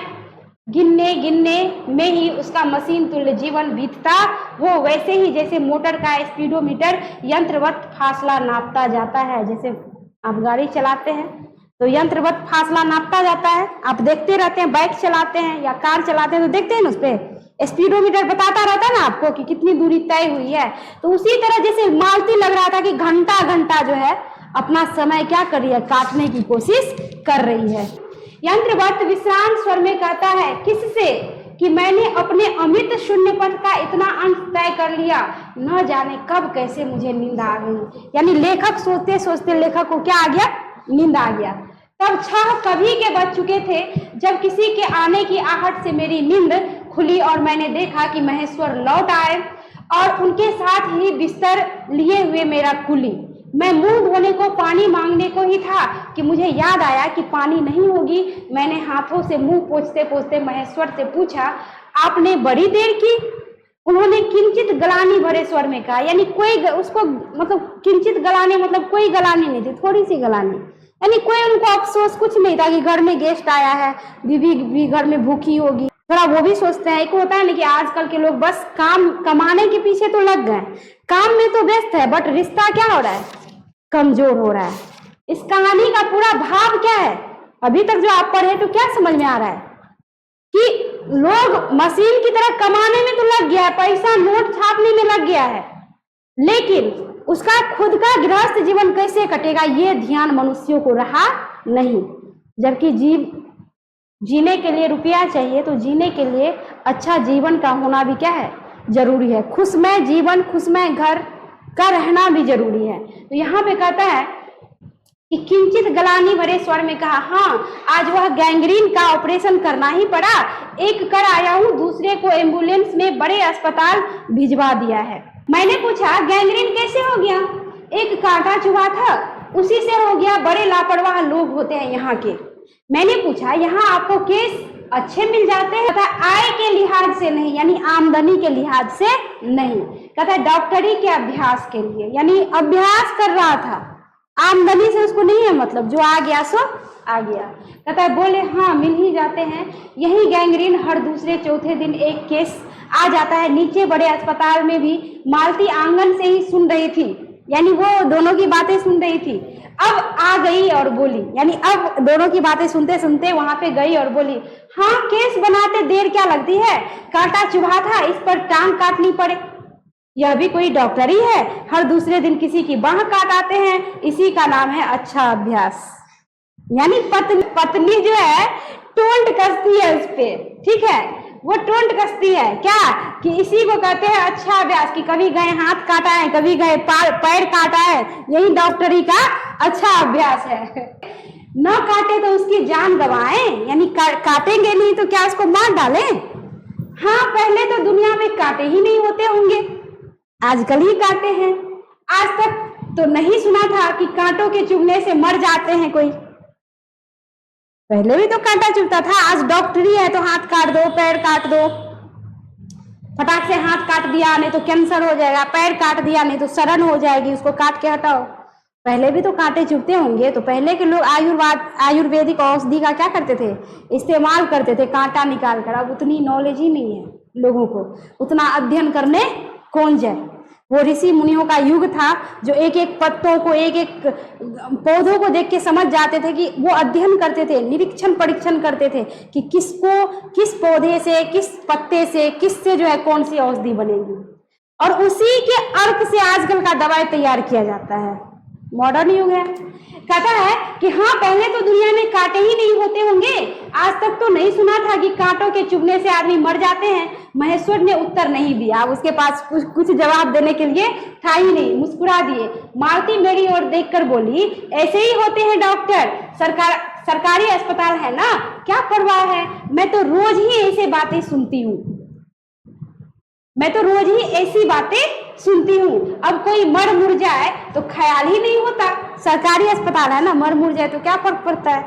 गिनने में ही उसका मशीन तुल्य जीवन बीतता हो, वैसे ही जैसे मोटर का स्पीडोमीटर यंत्रवत फासला नापता जाता है। जैसे आप गाड़ी चलाते हैं तो यंत्रवत फासला नापता जाता है, आप देखते रहते हैं, बाइक चलाते हैं या कार चलाते हैं तो देखते हैं ना, उस पर स्पीडोमीटर बताता रहता है ना आपको कि कितनी दूरी तय हुई है। तो उसी तरह जैसे मालती लग रहा था कि घंटा घंटा जो है अपना समय क्या कर रही है, काटने की कोशिश कर रही है। यंत्रवत विश्रांत स्वर में कहता है किससे, कि मैंने अपने अमित शून्य पथ का इतना अंत तय कर लिया, न जाने कब कैसे मुझे नींद आ गई। यानी लेखक सोचते सोचते लेखक को क्या आ गया, नींद आ गया। तब 6 कभी के बज चुके थे जब किसी के आने की आहट से मेरी नींद खुली और मैंने देखा कि महेश्वर लौट आए और उनके साथ ही बिस्तर लिए हुए मेरा कुली। मैं मुंह धोने को पानी मांगने को ही था कि मुझे याद आया कि पानी नहीं होगी। मैंने हाथों से मुंह पोंछते पोंछते महेश्वर से पूछा, आपने बड़ी देर की? उन्होंने किंचित गलानी भरे स्वर में कहा, यानी कोई उसको मतलब किंचित गलानी मतलब कोई गलानी नहीं थी, थोड़ी सी गलानी, यानी कोई उनको अफसोस कुछ नहीं था कि घर में गेस्ट आया है, बीवी भी घर में भूखी होगी, थोड़ा वो भी सोचते हैं। एक होता है ना कि आजकल के लोग बस काम कमाने के पीछे तो लग गए, काम में तो व्यस्त है, बट रिश्ता क्या हो रहा है, कमजोर हो रहा है। इस कहानी का पूरा भाव क्या है, अभी तक जो आप पढ़े तो क्या समझ में आ रहा है? कि लोग मशीन की तरह कमाने में तो लग गया है, पैसा नोट छापने में लग गया है, लेकिन उसका खुद का गृहस्थ जीवन कैसे कटेगा ये ध्यान मनुष्यों को रहा नहीं। जबकि जीने के लिए रुपया चाहिए, तो जीने के लिए अच्छा जीवन का होना भी क्या है, जरूरी है। खुशमय जीवन, खुशमय घर का रहना भी जरूरी है। तो यहाँ पे कहता है कि किंचित गलानी भरे स्वर में कहा, हाँ आज वह गैंग्रीन का ऑपरेशन करना ही पड़ा, एक कर आया हूँ, दूसरे को एम्बुलेंस में बड़े अस्पताल भिजवा दिया है। मैंने पूछा गैंग्रीन कैसे हो गया? एक कांटा चुभा था, उसी से हो गया। बड़े लापरवाह लोग होते हैं यहाँ के। मैंने पूछा यहाँ आपको केस अच्छे मिल जाते हैं? कहता आय के लिहाज से नहीं, यानी आमदनी के लिहाज से नहीं। कहता डॉक्टरी के अभ्यास के लिए, यानी अभ्यास कर रहा था, आमदनी से उसको नहीं है मतलब, जो आ गया सो आ गया। कहता है बोले हाँ मिल ही जाते हैं, यही गैंग्रीन हर दूसरे चौथे दिन एक केस आ जाता है। नीचे बड़े अस्पताल में भी मालती आंगन से ही सुन रही थी, यानी वो दोनों की बातें सुन रही थी, अब आ गई और बोली, यानी अब दोनों की बातें सुनते सुनते वहां पे गई और बोली, हाँ केस बनाते देर क्या लगती है, कांटा चुभा था, इस पर टांग काटनी पड़े। यह भी कोई डॉक्टरी है? हर दूसरे दिन किसी की बाह काट आते हैं, इसी का नाम है अच्छा अभ्यास। यानी पत्नी जो है टोंट कसती है उस पे, ठीक है, वो टोंट कसती है क्या, कि इसी को कहते हैं अच्छा अभ्यास, कि कभी गए हाथ काटा है, कभी गए पैर काटा है, यही डॉक्टरी का अच्छा अभ्यास है। न काटे तो उसकी जान गवाएं, यानी काटेंगे नहीं तो क्या उसको मार डालें? हाँ पहले तो दुनिया में काटे ही नहीं होते होंगे, आजकल ही काटे हैं। आज तक तो नहीं सुना था कि कांटों के चुभने से मर जाते हैं कोई, पहले भी तो कांटा चुभता था। आज डॉक्टरी है तो हाथ काट दो, पैर काट दो, फटाक से हाथ काट दिया नहीं तो कैंसर हो जाएगा, पैर काट दिया नहीं तो सड़न हो जाएगी, उसको काट के हटाओ। पहले भी तो कांटे चुभते होंगे, तो पहले के लोग आयुर्वेदिक औषधि का क्या करते थे, इस्तेमाल करते थे कांटा निकाल कर। अब उतनी नॉलेज ही नहीं है लोगों को, उतना अध्ययन करने कौन जाए। वो ऋषि मुनियों का युग था जो एक एक पत्तों को, एक एक पौधों को देख के समझ जाते थे, कि वो अध्ययन करते थे, निरीक्षण परीक्षण करते थे कि किसको, किस पौधे से, किस पत्ते से, किससे जो है कौन सी औषधि बनेगी, और उसी के अर्थ से आजकल का दवाई तैयार किया जाता है। मॉडर्न युग है। कहता है कि हाँ पहले तो दुनिया में कांटे ही नहीं होते होंगे, आज तक तो नहीं सुना था कि कांटों के चुभने से आदमी मर जाते हैं। महेश्वर ने उत्तर नहीं दिया, उसके पास कुछ जवाब देने के लिए था ही नहीं, मुस्कुरा दिए। मालती मेरी ओर देखकर बोली, ऐसे ही होते हैं डॉक्टर, सरकारी अस्पताल है ना, क्या परवाह है, मैं तो रोज ही ऐसे बातें सुनती हूँ, मैं तो रोज ही ऐसी बातें सुनती हूँ। अब कोई मर मुर जाए तो ख्याल ही नहीं होता, सरकारी अस्पताल है ना, मर मुर जाए तो क्या फर्क पड़ता है।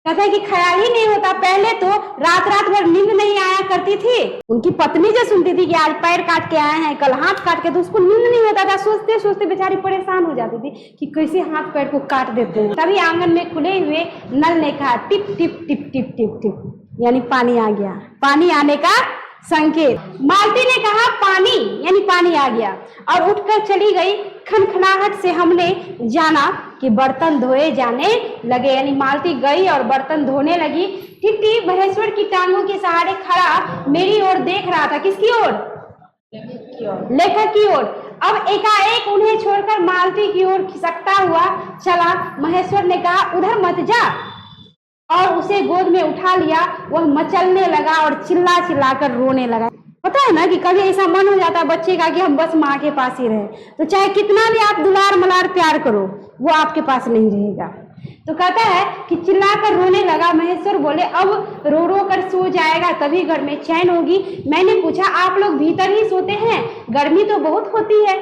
कहता है कि ख्याल ही नहीं होता, पहले तो रात रात भर नींद नहीं आया करती थी। उनकी पत्नी जो सुनती थी कि आज पैर काट के आए हैं, कल हाथ काट के, तो उसको नींद नहीं होता था, सोचते सोचते बेचारी परेशान हो जाती थी कि कैसे हाथ पैर को काट देते हैं। तभी आंगन में खुले हुए नल ने कहा tip tip tip tip tip tip, यानी पानी आ गया, पानी आने का संकेत। मालती ने कहा पानी, यानी पानी आ गया, और उठकर चली गई। खनखनाहट से हमने जाना कि बर्तन धोए जाने लगे, यानी मालती गई और बर्तन धोने लगी। टिट्टी महेश्वर की टांगों के सहारे खड़ा मेरी ओर देख रहा था। किसकी ओर? लेखक की ओर। अब एकाएक उन्हें छोड़कर मालती की ओर खिसकता हुआ चला। महेश्वर ने कहा उधर मत जा, और उसे गोद में उठा लिया। वह मचलने लगा और चिल्ला चिल्लाकर रोने लगा। पता है ना कि कभी ऐसा मन हो जाता है बच्चे का कि हम बस माँ के पास ही रहे, तो चाहे कितना भी आप दुलार मलार प्यार करो, वो आपके पास नहीं रहेगा। तो कहता है कि चिल्लाकर रोने लगा। महेश्वर बोले अब रो रो कर सो जाएगा तभी घर में चैन होगी। मैंने पूछा आप लोग भीतर ही सोते हैं? गर्मी तो बहुत होती है,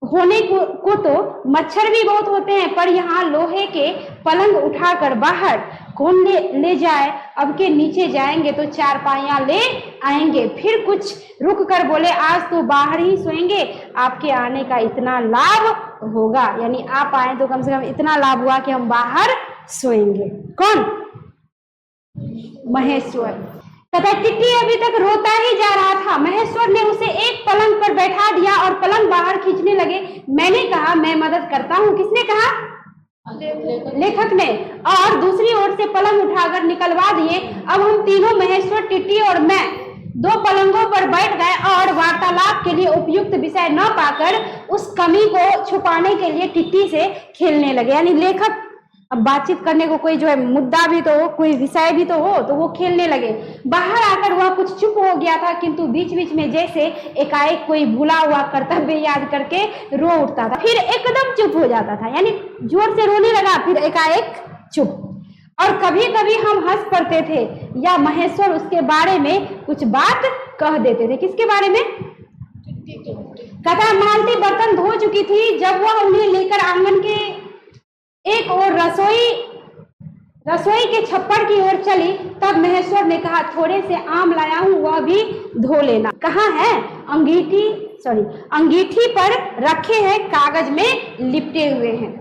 होने को तो मच्छर भी बहुत होते हैं, पर यहाँ लोहे के पलंग उठाकर बाहर कौन ले जाए। अब के नीचे जाएंगे तो चारपाइयां ले आएंगे। फिर कुछ रुक कर बोले आज तो बाहर ही सोएंगे, आपके आने का इतना लाभ होगा, यानी आप आए तो कम से कम इतना लाभ हुआ कि हम बाहर सोएंगे। कौन? महेश्वर। कहता टिट्टी अभी तक रोता ही जा रहा था। महेश्वर ने उसे एक पलंग पर बैठा दिया और पलंग बाहर खींचने लगे। मैंने कहा मैं मदद करता हूँ। किसने कहा? लेखक ने, और दूसरी ओर से पलंग उठाकर निकलवा दिए। अब हम तीनों, महेश्वर, टिट्टी और मैं, दो पलंगों पर बैठ गए और वार्तालाप के लिए उपयुक्त विषय न पाकर उस कमी को छुपाने के लिए टिट्टी से खेलने लगे। यानी लेखक अब बातचीत करने को कोई जो है मुद्दा भी तो हो, कोई विषय भी तो हो, तो वो खेलने लगे। बाहर आकर वह कुछ चुप हो गया था, किंतु बीच बीच में जैसे एकाएक कोई भूला हुआ कर्तव्य याद करके रो उठता था, फिर एकदम चुप हो जाता था, यानी जोर से रोने लगा, फिर एकाएक चुप। और कभी कभी हम हंस पड़ते थे या महेश्वर उसके बारे में कुछ बात कह देते थे। किसके बारे में? कहता मालती बर्तन धो चुकी थी जब वह उन्हें लेकर आंगन के एक और रसोई के छप्पर की ओर चली, तब महेश्वर ने कहा, थोड़े से आम लाया हूं, वह भी धो लेना। कहाँ है? अंगीठी पर रखे हैं, कागज में लिपटे हुए हैं।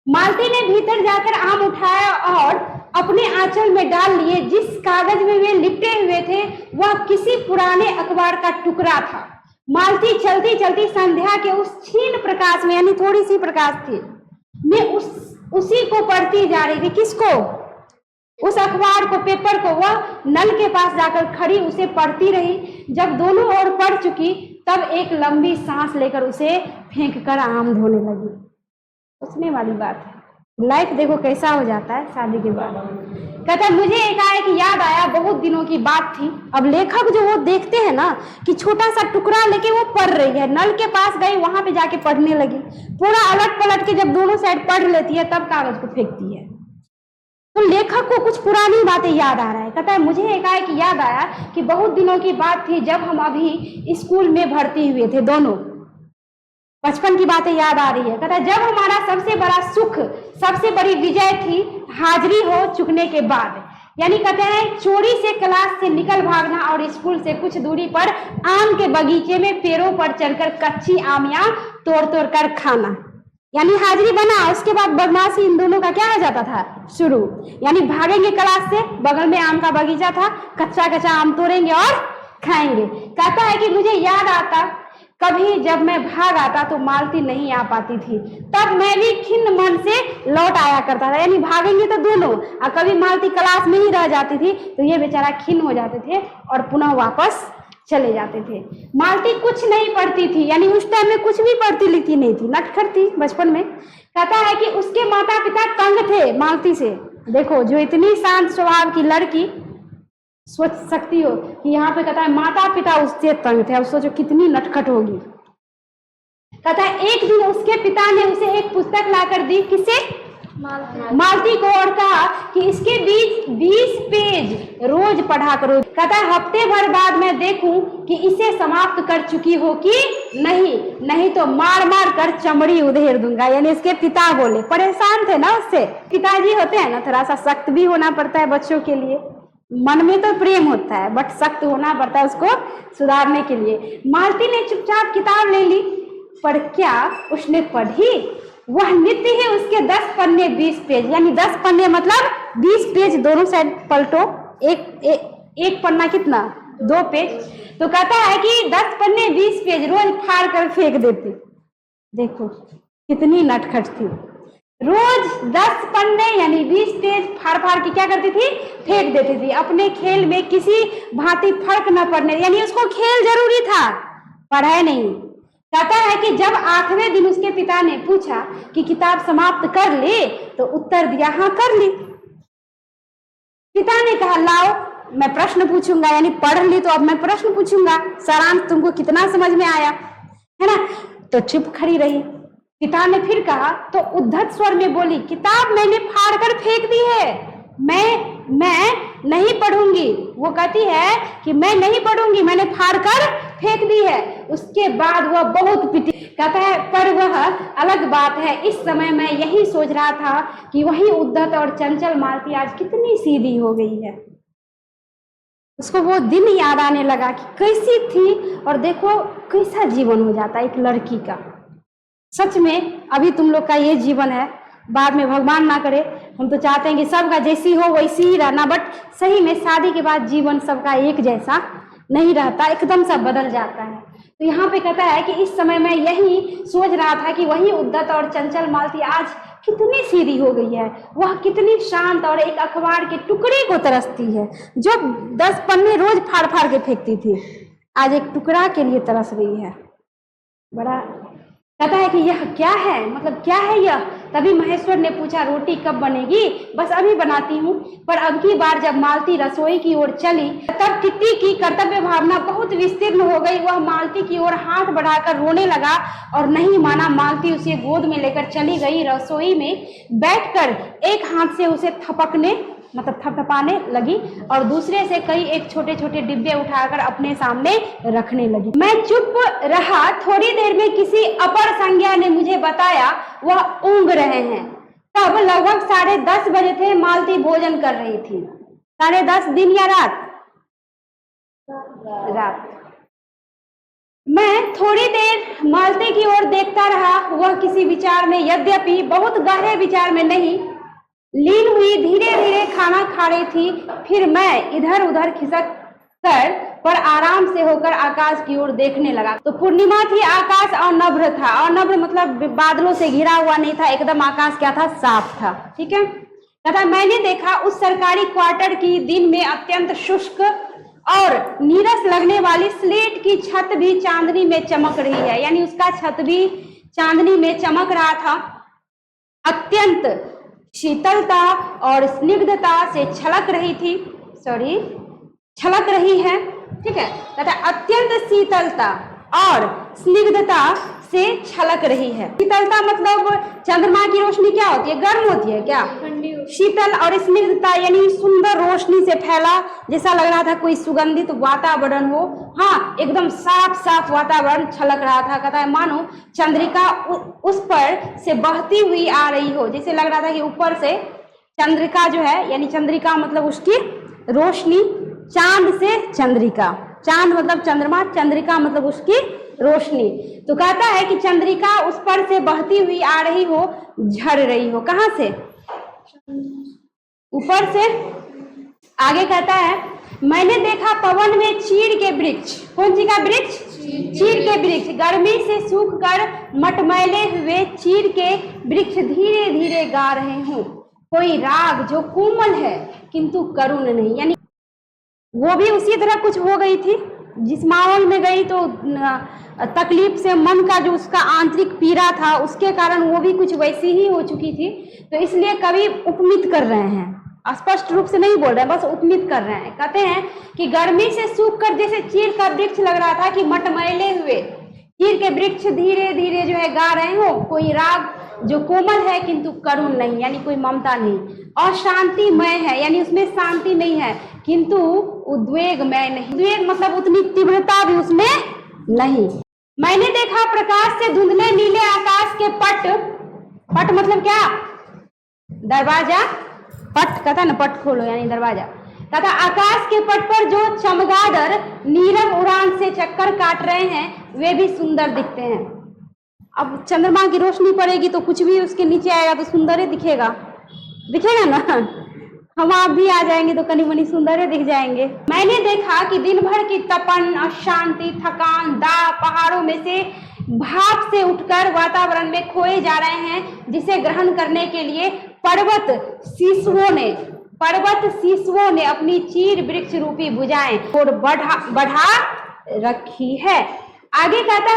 मालती ने भीतर जाकर आम उठाया और अपने आंचल में डाल लिए। जिस कागज में वे लिपटे हुए थे वह किसी पुराने अखबार का टुकड़ा था। मालती चलती चलती संध्या के उस क्षीण प्रकाश में, यानी थोड़ी सी प्रकाश थी, में उसी को पढ़ती जा रही थी। किसको? उस अखबार को, पेपर को। वह नल के पास जाकर खड़ी उसे पढ़ती रही। जब दोनों ओर पढ़ चुकी तब एक लंबी सांस लेकर उसे फेंक कर आम धोने लगी। सोचने वाली बात है, लाइफ देखो कैसा हो जाता है शादी के बाद। कहता मुझे एकाएक याद आया, बहुत दिनों की बात थी। अब लेखक जो वो देखते हैं ना कि छोटा सा टुकड़ा लेके वो पढ़ रही है, नल के पास गई, वहां पे जाके पढ़ने लगी, पूरा अलट पलट के जब दोनों साइड पढ़ लेती है तब कागज को फेंकती है। तो लेखक को कुछ पुरानी बातें याद आ रहा है। कहता है मुझे एकाएक याद आया कि बहुत दिनों की बात थी जब हम अभी स्कूल में भर्ती हुए थे, दोनों बचपन की बातें याद आ रही है। कहता है जब हमारा सबसे बड़ा सुख, सबसे बड़ी विजय थी हाजिरी हो चुकने के बाद। यानी कहते हैं चोरी से क्लास से निकल भागना और स्कूल से कुछ दूरी पर आम के बगीचे में पेड़ों पर चढ़कर कच्ची आमियां तोड़ तोड़ कर खाना, यानी हाजिरी बना। उसके बाद बदमाशी इन दोनों का क्या हो जाता था? शुरू। यानी भागेंगे क्लास से, बगल में आम का बगीचा था, कच्चा कच्चा आम तोड़ेंगे और खाएंगे। कहता है कि मुझे याद आता कभी जब मैं भाग आता तो मालती नहीं आ पाती थी, तब मैं भी खिन्न मन से लौट आया करता था। यानी भागेंगे तो दोनों, और कभी मालती क्लास में ही रह जाती थी तो ये बेचारा खिन्न हो जाते थे और पुनः वापस चले जाते थे। मालती कुछ नहीं पढ़ती थी, यानी उस टाइम में कुछ भी पढ़ती लिखती नहीं थी, नटखट थी बचपन में। कहता है कि उसके माता पिता तंग थे मालती से। देखो जो इतनी शांत स्वभाव की लड़की, सोच सकती हो कि यहाँ पे कहता है माता पिता उससे तंग थे। अब सोचो कितनी नटखट होगी। कहता है एक दिन उसके पिता ने उसे एक पुस्तक लाकर दी। किसे? मालती को, और कहा कि इसके 20 पेज रोज पढ़ा करो। कहता है हफ्ते भर बाद मैं देखूं कि इसे समाप्त कर चुकी हो कि नहीं तो मार मार कर चमड़ी उधेड़ दूंगा। यानी इसके पिता बोले, परेशान थे ना उससे। पिताजी होते हैं ना, थोड़ा सा सख्त भी होना पड़ता है बच्चों के लिए। मन में तो प्रेम होता है बट सख्त होना पड़ता है उसको सुधारने के लिए। मालती ने चुपचाप किताब ले ली, पर क्या उसने पढ़ी? वह नित्य ही उसके 10 पन्ने 20 पेज, यानी 10 पन्ने मतलब 20 पेज दोनों साइड पलटो, एक पन्ना कितना? 2 पेज। तो कहता है कि 10 पन्ने 20 पेज रोज फाड़ कर फेंक देती। देखो कितनी नटखट थी। रोज 10 पन्ने यानी 20 पेज फाड़ फाड़ के क्या करती थी? फेंक देती थी। अपने खेल में किसी भांति फर्क न पड़ने, यानी उसको खेल जरूरी था, पढ़ाई नहीं। कहता है कि जब 8वें दिन उसके पिता ने पूछा कि किताब समाप्त कर ले, तो उत्तर दिया हाँ कर ली। पिता ने कहा लाओ मैं प्रश्न पूछूंगा, यानी पढ़ ली तो अब मैं प्रश्न पूछूंगा, सारांश तुमको कितना समझ में आया, है ना? तो चुप खड़ी रही। पिता ने फिर कहा तो उद्धत स्वर में बोली, किताब मैंने फाड़ कर फेंक दी है, मैं नहीं पढ़ूंगी। वो कहती है कि मैं नहीं पढ़ूंगी, मैंने फाड़ कर फेंक दी है। उसके बाद वह बहुत पिटी। कहता है पर वह अलग बात है, इस समय मैं यही सोच रहा था कि वही उद्धत और चंचल मालती आज कितनी सीधी हो गई है। उसको वो दिन याद आने लगा कि कैसी थी, और देखो कैसा जीवन हो जाता है एक लड़की का। सच में अभी तुम लोग का ये जीवन है, बाद में भगवान ना करे, हम तो चाहते हैं कि सबका जैसी हो वैसी ही रहना, बट सही में शादी के बाद जीवन सबका एक जैसा नहीं रहता, एकदम सा बदल जाता है। तो यहाँ पे कहता है कि इस समय मैं यही सोच रहा था कि वही उद्धत और चंचल मालती आज कितनी सीधी हो गई है, वह कितनी शांत और एक अखबार के टुकड़े को तरसती है। जो 10 पन्ने रोज फाड़ फाड़ के फेंकती थी, आज एक टुकड़ा के लिए तरस रही है। बड़ा कहता है कि यह क्या है, मतलब क्या है यह। तभी महेश्वर ने पूछा, रोटी कब बनेगी? बस अभी बनाती हूँ। पर अब की बार जब मालती रसोई की ओर चली, तब टिट्टी की कर्तव्य भावना बहुत विस्तीर्ण हो गई। वह मालती की ओर हाथ बढ़ाकर रोने लगा और नहीं माना। मालती उसे गोद में लेकर चली गई। रसोई में बैठकर एक हाथ से उसे थपकने मतलब थपथपाने लगी और दूसरे से कई एक छोटे छोटे डिब्बे उठाकर अपने सामने रखने लगी। मैं चुप रहा। थोड़ी देर में किसी अपर संज्ञा ने मुझे बताया वह ऊँघ रहे हैं। तब लगभग 10:30 बजे थे। मालती भोजन कर रही थी। 10:30 दिन या रात? रात। मैं थोड़ी देर मालती की ओर देखता रहा। वह किसी विचार में, यद्यपि बहुत गहरे विचार में नहीं, लीन हुई धीरे धीरे खाना खा रही थी। फिर मैं इधर उधर खिसक कर पर आराम से होकर आकाश की ओर देखने लगा। तो पूर्णिमा थी, आकाश अनभ्र था। अनभ्र मतलब बादलों से घिरा हुआ नहीं था, एकदम आकाश क्या था, साफ था। ठीक है। तथा मैंने देखा उस सरकारी क्वार्टर की दिन में अत्यंत शुष्क और नीरस लगने वाली स्लेट की छत भी चांदनी में चमक रही है। यानी उसका छत भी चांदनी में चमक रहा था। अत्यंत शीतलता और स्निग्धता से छलक रही थी, छलक रही है। ठीक है। तथा अत्यंत शीतलता और स्निग्धता से छलक रही है। शीतलता मतलब चंद्रमा की रोशनी क्या होती है, गर्म होती है क्या? शीतल और स्निग्धता यानी सुंदर रोशनी से फैला, जैसा लग रहा था कोई सुगंधित वातावरण हो। हाँ, एकदम साफ साफ वातावरण छलक रहा था। कहता है मानो चंद्रिका उस पर से बहती हुई आ रही हो। जैसे लग रहा था कि ऊपर से चंद्रिका जो है, यानी चंद्रिका मतलब उसकी रोशनी, चांद से चंद्रिका, चांद मतलब चंद्रमा, चंद्रिका मतलब उसकी रोशनी। तो कहता है कि चंद्रिका उस पर से बहती हुई आ रही हो, झड़ रही हो। कहां से? ऊपर से। आगे कहता है मैंने देखा पवन में चीड़ के वृक्ष। कौन सी का वृक्ष? चीड़ के वृक्ष। गर्मी से सूख कर मटमैले हुए चीड़ के वृक्ष धीरे धीरे गा रहे हों कोई राग जो कोमल है किंतु करुण नहीं। यानी वो भी उसी तरह कुछ हो गई थी। जिस माहौल में गई तो तकलीफ से मन का जो उसका आंतरिक पीड़ा था उसके कारण वो भी कुछ वैसी ही हो चुकी थी। तो इसलिए कवि उपमित कर रहे हैं, स्पष्ट रूप से नहीं बोल रहे हैं, बस उपमित कर रहे हैं। कहते हैं कि गर्मी से सूख कर जैसे चीड़ का वृक्ष लग रहा था कि मटमैले हुए चीड़ के वृक्ष धीरे धीरे जो है गा रहे हो कोई राग जो कोमल है किंतु करुण नहीं, यानी कोई ममता नहीं। अशांतिमय है, यानी उसमें शांति नहीं है, किंतु उद्वेगमय नहीं। उद्वेग मतलब उतनी तीव्रता भी उसमें नहीं। मैंने देखा प्रकाश से धुंधले नीले आकाश के पट, पट मतलब क्या? दरवाजा। पट कहता ना, पट खोलो यानी दरवाजा। तथा आकाश के पट पर जो चमगादड़ नीरव उड़ान से चक्कर काट रहे हैं वे भी सुंदर दिखते हैं। अब चंद्रमा की रोशनी पड़ेगी तो कुछ भी उसके नीचे आएगा तो सुंदर ही दिखेगा, दिखेगा ना। हम आप भी आ जाएंगे तो कनी मनी सुंदर दिख जाएंगे। मैंने देखा कि दिन भर की तपन, अशांति, थकान, दाव पहाड़ों में से भाप से उठकर वातावरण में खोए जा रहे हैं, जिसे ग्रहण करने के लिए पर्वत शिशुओं ने अपनी चीड़ वृक्ष रूपी भुजाएं और बढ़ा रखी है। आगे कहता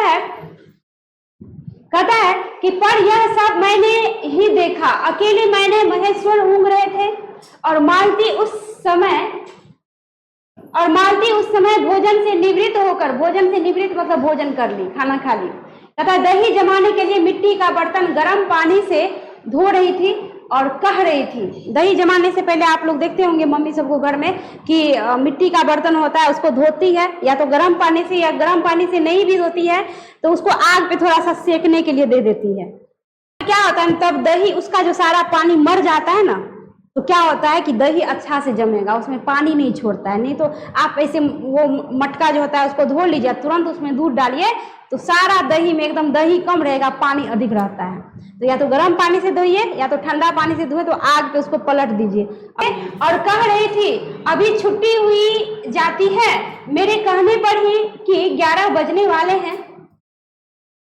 है कि पर यह सब मैंने ही देखा। अकेले मैंने महेश्वर ऊँघ रहे थे और मालती उस समय भोजन से निवृत्त मतलब भोजन कर ली, खाना खा ली। तथा दही जमाने के लिए मिट्टी का बर्तन गर्म पानी से धो रही थी और कह रही थी। दही जमाने से पहले आप लोग देखते होंगे मम्मी सबको घर में कि मिट्टी का बर्तन होता है उसको धोती है, या तो गर्म पानी से, या गर्म पानी से नहीं भी धोती है तो उसको आग पे थोड़ा सा सेकने के लिए दे देती है। क्या होता है तब दही, उसका जो सारा पानी मर जाता है ना, तो क्या होता है कि दही अच्छा से जमेगा, उसमें पानी नहीं छोड़ता है। नहीं तो आप ऐसे वो मटका जो होता है उसको धो लीजिए, तुरंत उसमें दूध डालिए तो सारा दही में एकदम दही कम रहेगा, पानी अधिक रहता है। तो या तो गर्म पानी से धोइए या तो ठंडा पानी से धोए, तो आग पे उसको पलट दीजिए। और कह रही थी अभी छुट्टी हुई जाती है, मेरे कहने पर ही कि 11 बजने वाले हैं।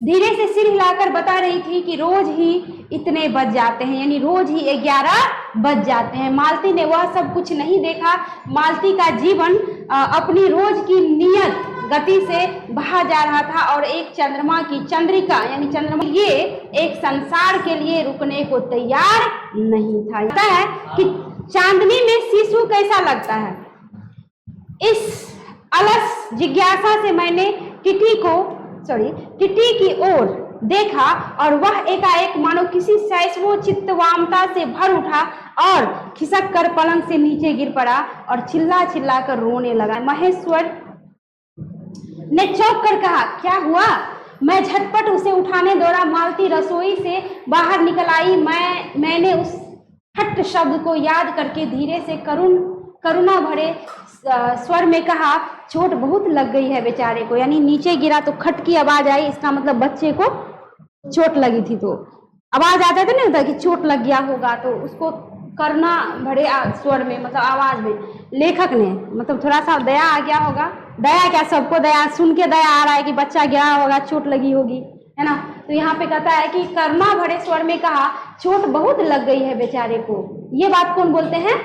धीरे से सिर हिलाकर बता रही थी कि रोज ही इतने बज जाते हैं, यानी रोज ही 11 बज जाते हैं। मालती ने वह सब कुछ नहीं देखा। मालती का जीवन अपनी रोज की नियत गति से बहा जा रहा था और एक चंद्रमा की चंद्रिका यानी चंद्रमा ये एक संसार के लिए रुकने को तैयार नहीं था। लगता है कि चांदनी में शिशु कैसा लगता है। इस अलस जिज्ञासा से मैंने टिटी की ओर देखा और वह एकाएक मानो किसी सैसवो चित्तवामता से भर उठा और खिसक कर पलंग से नीचे गिर पड़ा और चिल्ला चिल्ला कर रोने लगा। महेश्वर ने चौंक कर कहा, क्या हुआ? मैं झटपट उसे उठाने दौड़ा। मालती रसोई से बाहर निकल आई। मैंने उस हट शब्द को याद करके धीरे से करुणा भरे स्वर में कहा, चोट बहुत लग गई है बेचारे को। यानी नीचे गिरा तो खट की आवाज आई, इसका मतलब बच्चे को चोट लगी थी। तो आवाज आता था, नहीं होता कि चोट लग गया होगा, तो उसको करुणा भरे स्वर में मतलब आवाज में लेखक ने मतलब थोड़ा सा दया आ गया होगा। दया क्या, सबको दया, सुन के दया आ रहा है कि बच्चा गिरा होगा, चोट लगी होगी, है ना। तो यहाँ पे कहता है कि करुणा भरे स्वर में कहा, चोट बहुत लग गई है बेचारे को। ये बात कौन बोलते हैं?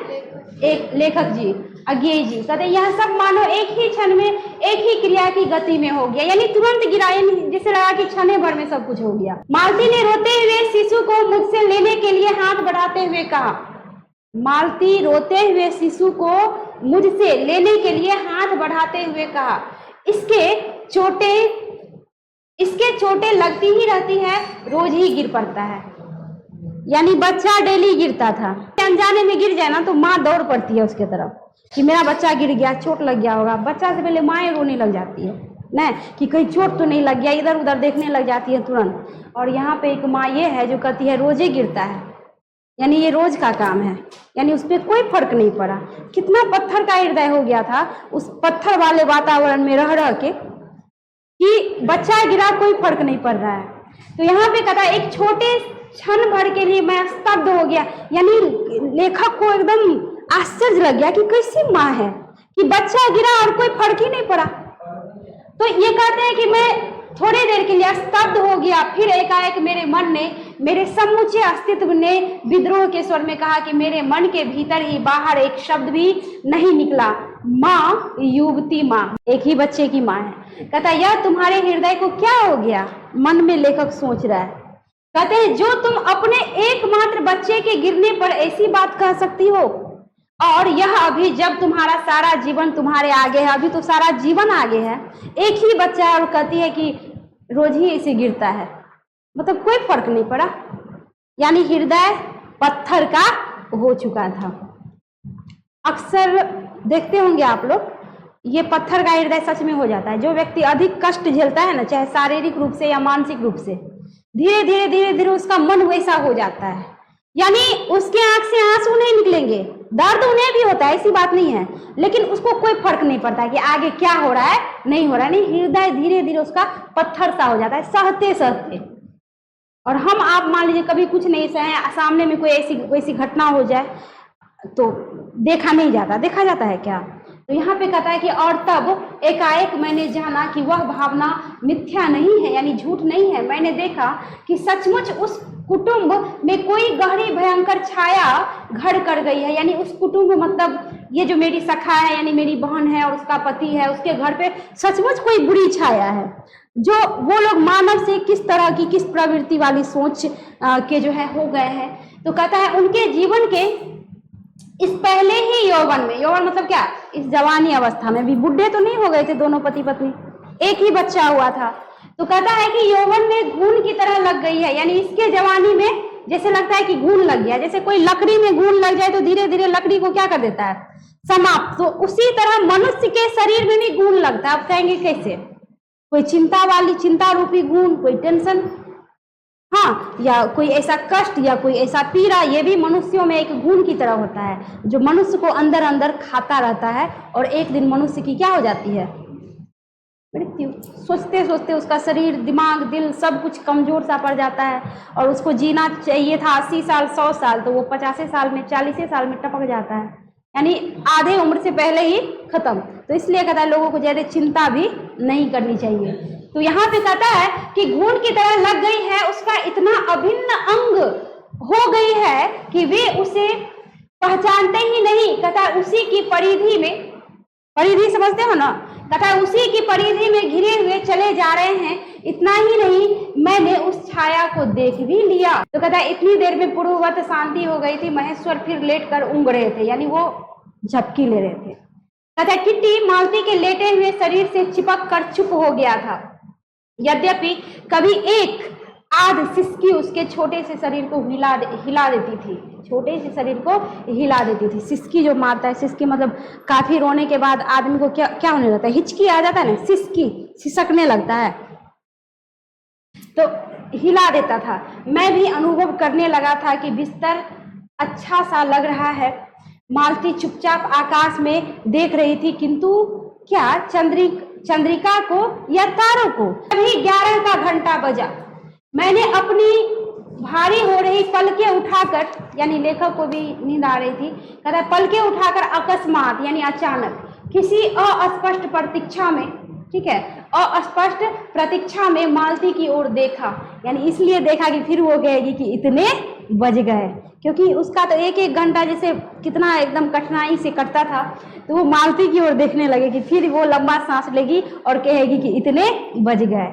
एक लेखक जी, अज्ञेय जी। कहते यह सब मानो एक ही क्षण में एक ही क्रिया की गति में हो गया, यानी तुरंत गिरा, जिसे लगा कि क्षण भर में सब कुछ हो गया। मालती ने रोते हुए शिशु को मुझसे लेने के लिए हाथ बढ़ाते हुए कहा। मालती रोते हुए शिशु को मुझसे लेने के लिए हाथ बढ़ाते हुए कहा, इसके चोटें लगती ही रहती है, रोज ही गिर पड़ता है। यानी बच्चा डेली गिरता था। अनजाने में गिर जाए ना तो माँ दौड़ पड़ती है उसके तरफ कि मेरा बच्चा गिर गया, चोट लग गया होगा। बच्चा से पहले माँ रोने लग जाती है ना कि कहीं चोट तो नहीं लग गया, इधर उधर देखने लग जाती है तुरंत। और यहाँ पे एक माँ ये है जो कहती है रोजे गिरता है, यानी ये रोज का काम है, यानी उस पर कोई फर्क नहीं पड़ा। कितना पत्थर का हृदय हो गया था उस पत्थर वाले वातावरण में रह के कि बच्चा गिरा, कोई फर्क नहीं पड़ रहा है। तो यहाँ पे कहता है एक छोटे क्षण भर के लिए मैं स्तब्ध हो गया, यानी लेखक को एकदम आश्चर्य लग गया कि कैसी माँ है कि बच्चा गिरा और कोई फर्क ही नहीं पड़ा। तो ये कहते हैं कि मैं थोड़ी देर के लिए स्तब्ध हो गया, फिर एकाएक मेरे मन ने, मेरे समूचे अस्तित्व ने विद्रोह के स्वर में कहा कि मेरे मन के भीतर ही बाहर एक शब्द भी नहीं निकला, माँ, युवती माँ, एक ही बच्चे की माँ है। कहता यह तुम्हारे हृदय को क्या हो गया? मन में लेखक सोच रहा है। कहते हैं जो तुम अपने एकमात्र बच्चे के गिरने पर ऐसी बात कह सकती हो, और यह अभी जब तुम्हारा सारा जीवन तुम्हारे आगे है, अभी तो सारा जीवन आगे है, एक ही बच्चा है और कहती है कि रोज ही इसे गिरता है, मतलब कोई फर्क नहीं पड़ा। यानी हृदय पत्थर का हो चुका था। अक्सर देखते होंगे आप लोग, ये पत्थर का हृदय सच में हो जाता है। जो व्यक्ति अधिक कष्ट झेलता है ना, चाहे शारीरिक रूप से या मानसिक रूप से, धीरे धीरे उसका मन वैसा हो जाता है। यानी उसके आंख से आंसू नहीं निकलेंगे, दर्द उन्हें भी होता है, ऐसी बात नहीं है, लेकिन उसको कोई फर्क नहीं पड़ता है कि आगे क्या हो रहा है, नहीं हो रहा है। नहीं, हृदय धीरे धीरे उसका पत्थर सा हो जाता है, सहते सहते। और हम आप मान लीजिए कभी कुछ नहीं सहे, सामने में कोई ऐसी घटना हो जाए तो देखा नहीं जाता, देखा जाता है क्या? तो यहाँ पे कहता है कि और तब एकाएक मैंने जाना कि वह भावना मिथ्या नहीं है, यानी झूठ नहीं है। मैंने देखा कि सचमुच उस कुटुंब में कोई गहरी भयंकर छाया घर कर गई है। यानी उस कुटुंब मतलब ये जो मेरी सखा है, यानी मेरी बहन है और उसका पति है, उसके घर पे सचमुच कोई बुरी छाया है। जो वो लोग मानव से किस तरह की, किस प्रवृत्ति वाली सोच के जो है हो गए हैं। तो कहता है उनके जीवन के इस पहले ही यौवन में, यौवन मतलब क्या, इस जवानी अवस्था में भी, बुढ़े तो नहीं हो गए थे दोनों पति पत्नी, एक ही बच्चा हुआ था। तो कहता है कि यौवन में घून की तरह लग गई है, यानी इसके जवानी में जैसे लगता है कि घून लग गया। जैसे कोई लकड़ी में घून लग जाए तो धीरे धीरे लकड़ी को क्या कर देता है, समाप्त। तो उसी तरह मनुष्य के शरीर में भी घून लगता है। आप कहेंगे कैसे? कोई चिंता वाली, चिंता रूपी घून, कोई टेंशन, हाँ, या कोई ऐसा कष्ट या कोई ऐसा पीड़ा, ये भी मनुष्यों में एक घून की तरह होता है जो मनुष्य को अंदर अंदर खाता रहता है। और एक दिन मनुष्य की क्या हो जाती है, मृत्यु। सोचते सोचते उसका शरीर, दिमाग, दिल सब कुछ कमजोर सा पड़ जाता है और उसको जीना चाहिए था 80 साल 100 साल, तो वो 50 साल में, 40 साल में टपक जाता है, यानी आधे उम्र से पहले ही खत्म। तो इसलिए कहता है लोगों को ज्यादा चिंता भी नहीं करनी चाहिए। तो यहाँ पे कहता है कि घून की तरह लग गई है, उसका इतना अभिन्न अंग हो गई है कि वे उसे पहचानते ही नहीं। कहता है उसी की परिधि में, परिधि समझते हो ना, कहता है उसी की परिधि में घिरे हुए चले जा रहे हैं। इतना ही नहीं, मैंने उस छाया को देख भी लिया। तो कहता है इतनी देर में पूर्ववत शांति हो गई थी, महेश्वर फिर लेट कर ऊँघ रहे थे, यानी वो झपकी ले रहे थे। कहता है किट्टी मालती के लेटे हुए शरीर से चिपक कर चुप हो गया था। यद्यपि कभी एक आध सिसकी उसके छोटे से शरीर को हिला देती थी, छोटे से शरीर को हिला देती थी। सिसकी जो मारता है, सिसकी मतलब काफी रोने के बाद आदमी को क्या होने लगता है, हिचकी आ जाता है ना, सिसकी, सिसकने लगता है, तो हिला देता था। मैं भी अनुभव करने लगा था कि बिस्तर अच्छा सा लग रहा है। मालती चुपचाप आकाश में देख रही थी, किंतु क्या चंद्रिका को या तारों को। अभी 11 का घंटा बजा। मैंने अपनी भारी हो रही पलकें उठाकर, यानी लेखक को भी नींद आ रही थी, कहता है पलकें उठाकर अकस्मात यानी अचानक किसी अस्पष्ट प्रतीक्षा में, ठीक है, अस्पष्ट प्रतीक्षा में मालती की ओर देखा। यानी इसलिए देखा कि फिर वो कहेगी कि इतने बज गए, क्योंकि उसका तो एक एक घंटा जैसे कितना एकदम कठिनाई से कटता था, तो वो मालती की ओर देखने लगेगी, फिर वो लंबा सांस लेगी और कहेगी कि इतने बज गए।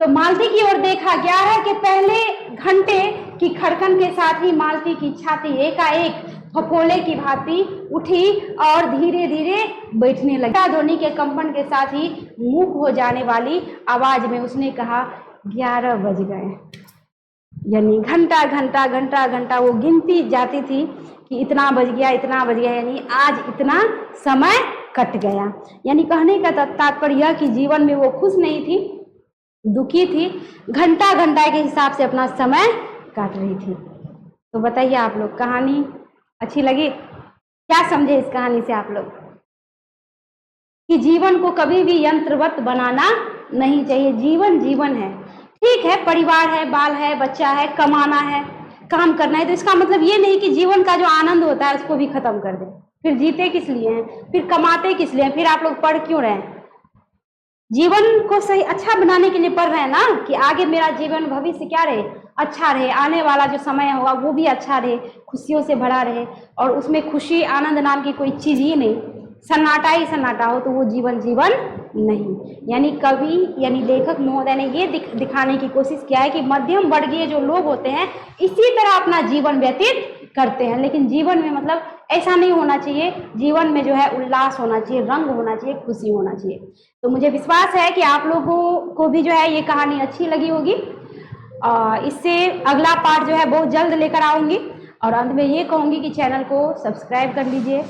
तो मालती की ओर देखा। 11 के पहले घंटे की खड़कन के साथ ही मालती की छाती एकाएक फपोले की भांति उठी और धीरे धीरे बैठने लगी। ध्वनि के कंपन के साथ ही मूक हो जाने वाली आवाज में उसने कहा 11 बज गए। यानी घंटा घंटा घंटा घंटा वो गिनती जाती थी कि इतना बज गया, इतना बज गया, यानी आज इतना समय कट गया। यानी कहने का तात्पर्य यह कि जीवन में वो खुश नहीं थी, दुखी थी, घंटा घंटा के हिसाब से अपना समय काट रही थी। तो बताइए आप लोग, कहानी अच्छी लगी? क्या समझे इस कहानी से आप लोग? कि जीवन को कभी भी यंत्रवत बनाना नहीं चाहिए। जीवन जीवन है, ठीक है, परिवार है, बाल है, बच्चा है, कमाना है, काम करना है, तो इसका मतलब ये नहीं कि जीवन का जो आनंद होता है उसको भी खत्म कर दे। फिर जीते किस लिए हैं, फिर कमाते किस लिए हैं, फिर आप लोग पढ़ क्यों रहे हैं? जीवन को सही अच्छा बनाने के लिए पढ़ रहे हैं ना, कि आगे मेरा जीवन भविष्य क्या रहे, अच्छा रहे, आने वाला जो समय होगा वो भी अच्छा रहे, खुशियों से भरा रहे, और उसमें खुशी आनंद नाम की कोई चीज ही नहीं, सन्नाटा ही सन्नाटा हो, तो वो जीवन जीवन नहीं। यानी कवि यानी लेखक महोदय ने ये दिखाने की कोशिश किया है कि मध्यम वर्गीय जो लोग होते हैं इसी तरह अपना जीवन व्यतीत करते हैं, लेकिन जीवन में मतलब ऐसा नहीं होना चाहिए। जीवन में जो है उल्लास होना चाहिए, रंग होना चाहिए, खुशी होना चाहिए। तो मुझे विश्वास है कि आप लोगों को भी जो है ये कहानी अच्छी लगी होगी। इससे अगला पार्ट जो है बहुत जल्द लेकर आऊंगी, और अंत में ये कहूंगी कि चैनल को सब्सक्राइब कर लीजिए,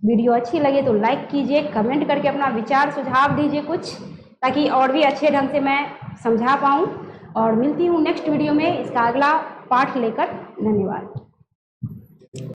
वीडियो अच्छी लगे तो लाइक कीजिए, कमेंट करके अपना विचार सुझाव दीजिए कुछ, ताकि और भी अच्छे ढंग से मैं समझा पाऊँ। और मिलती हूँ नेक्स्ट वीडियो में इसका अगला पार्ट लेकर। धन्यवाद।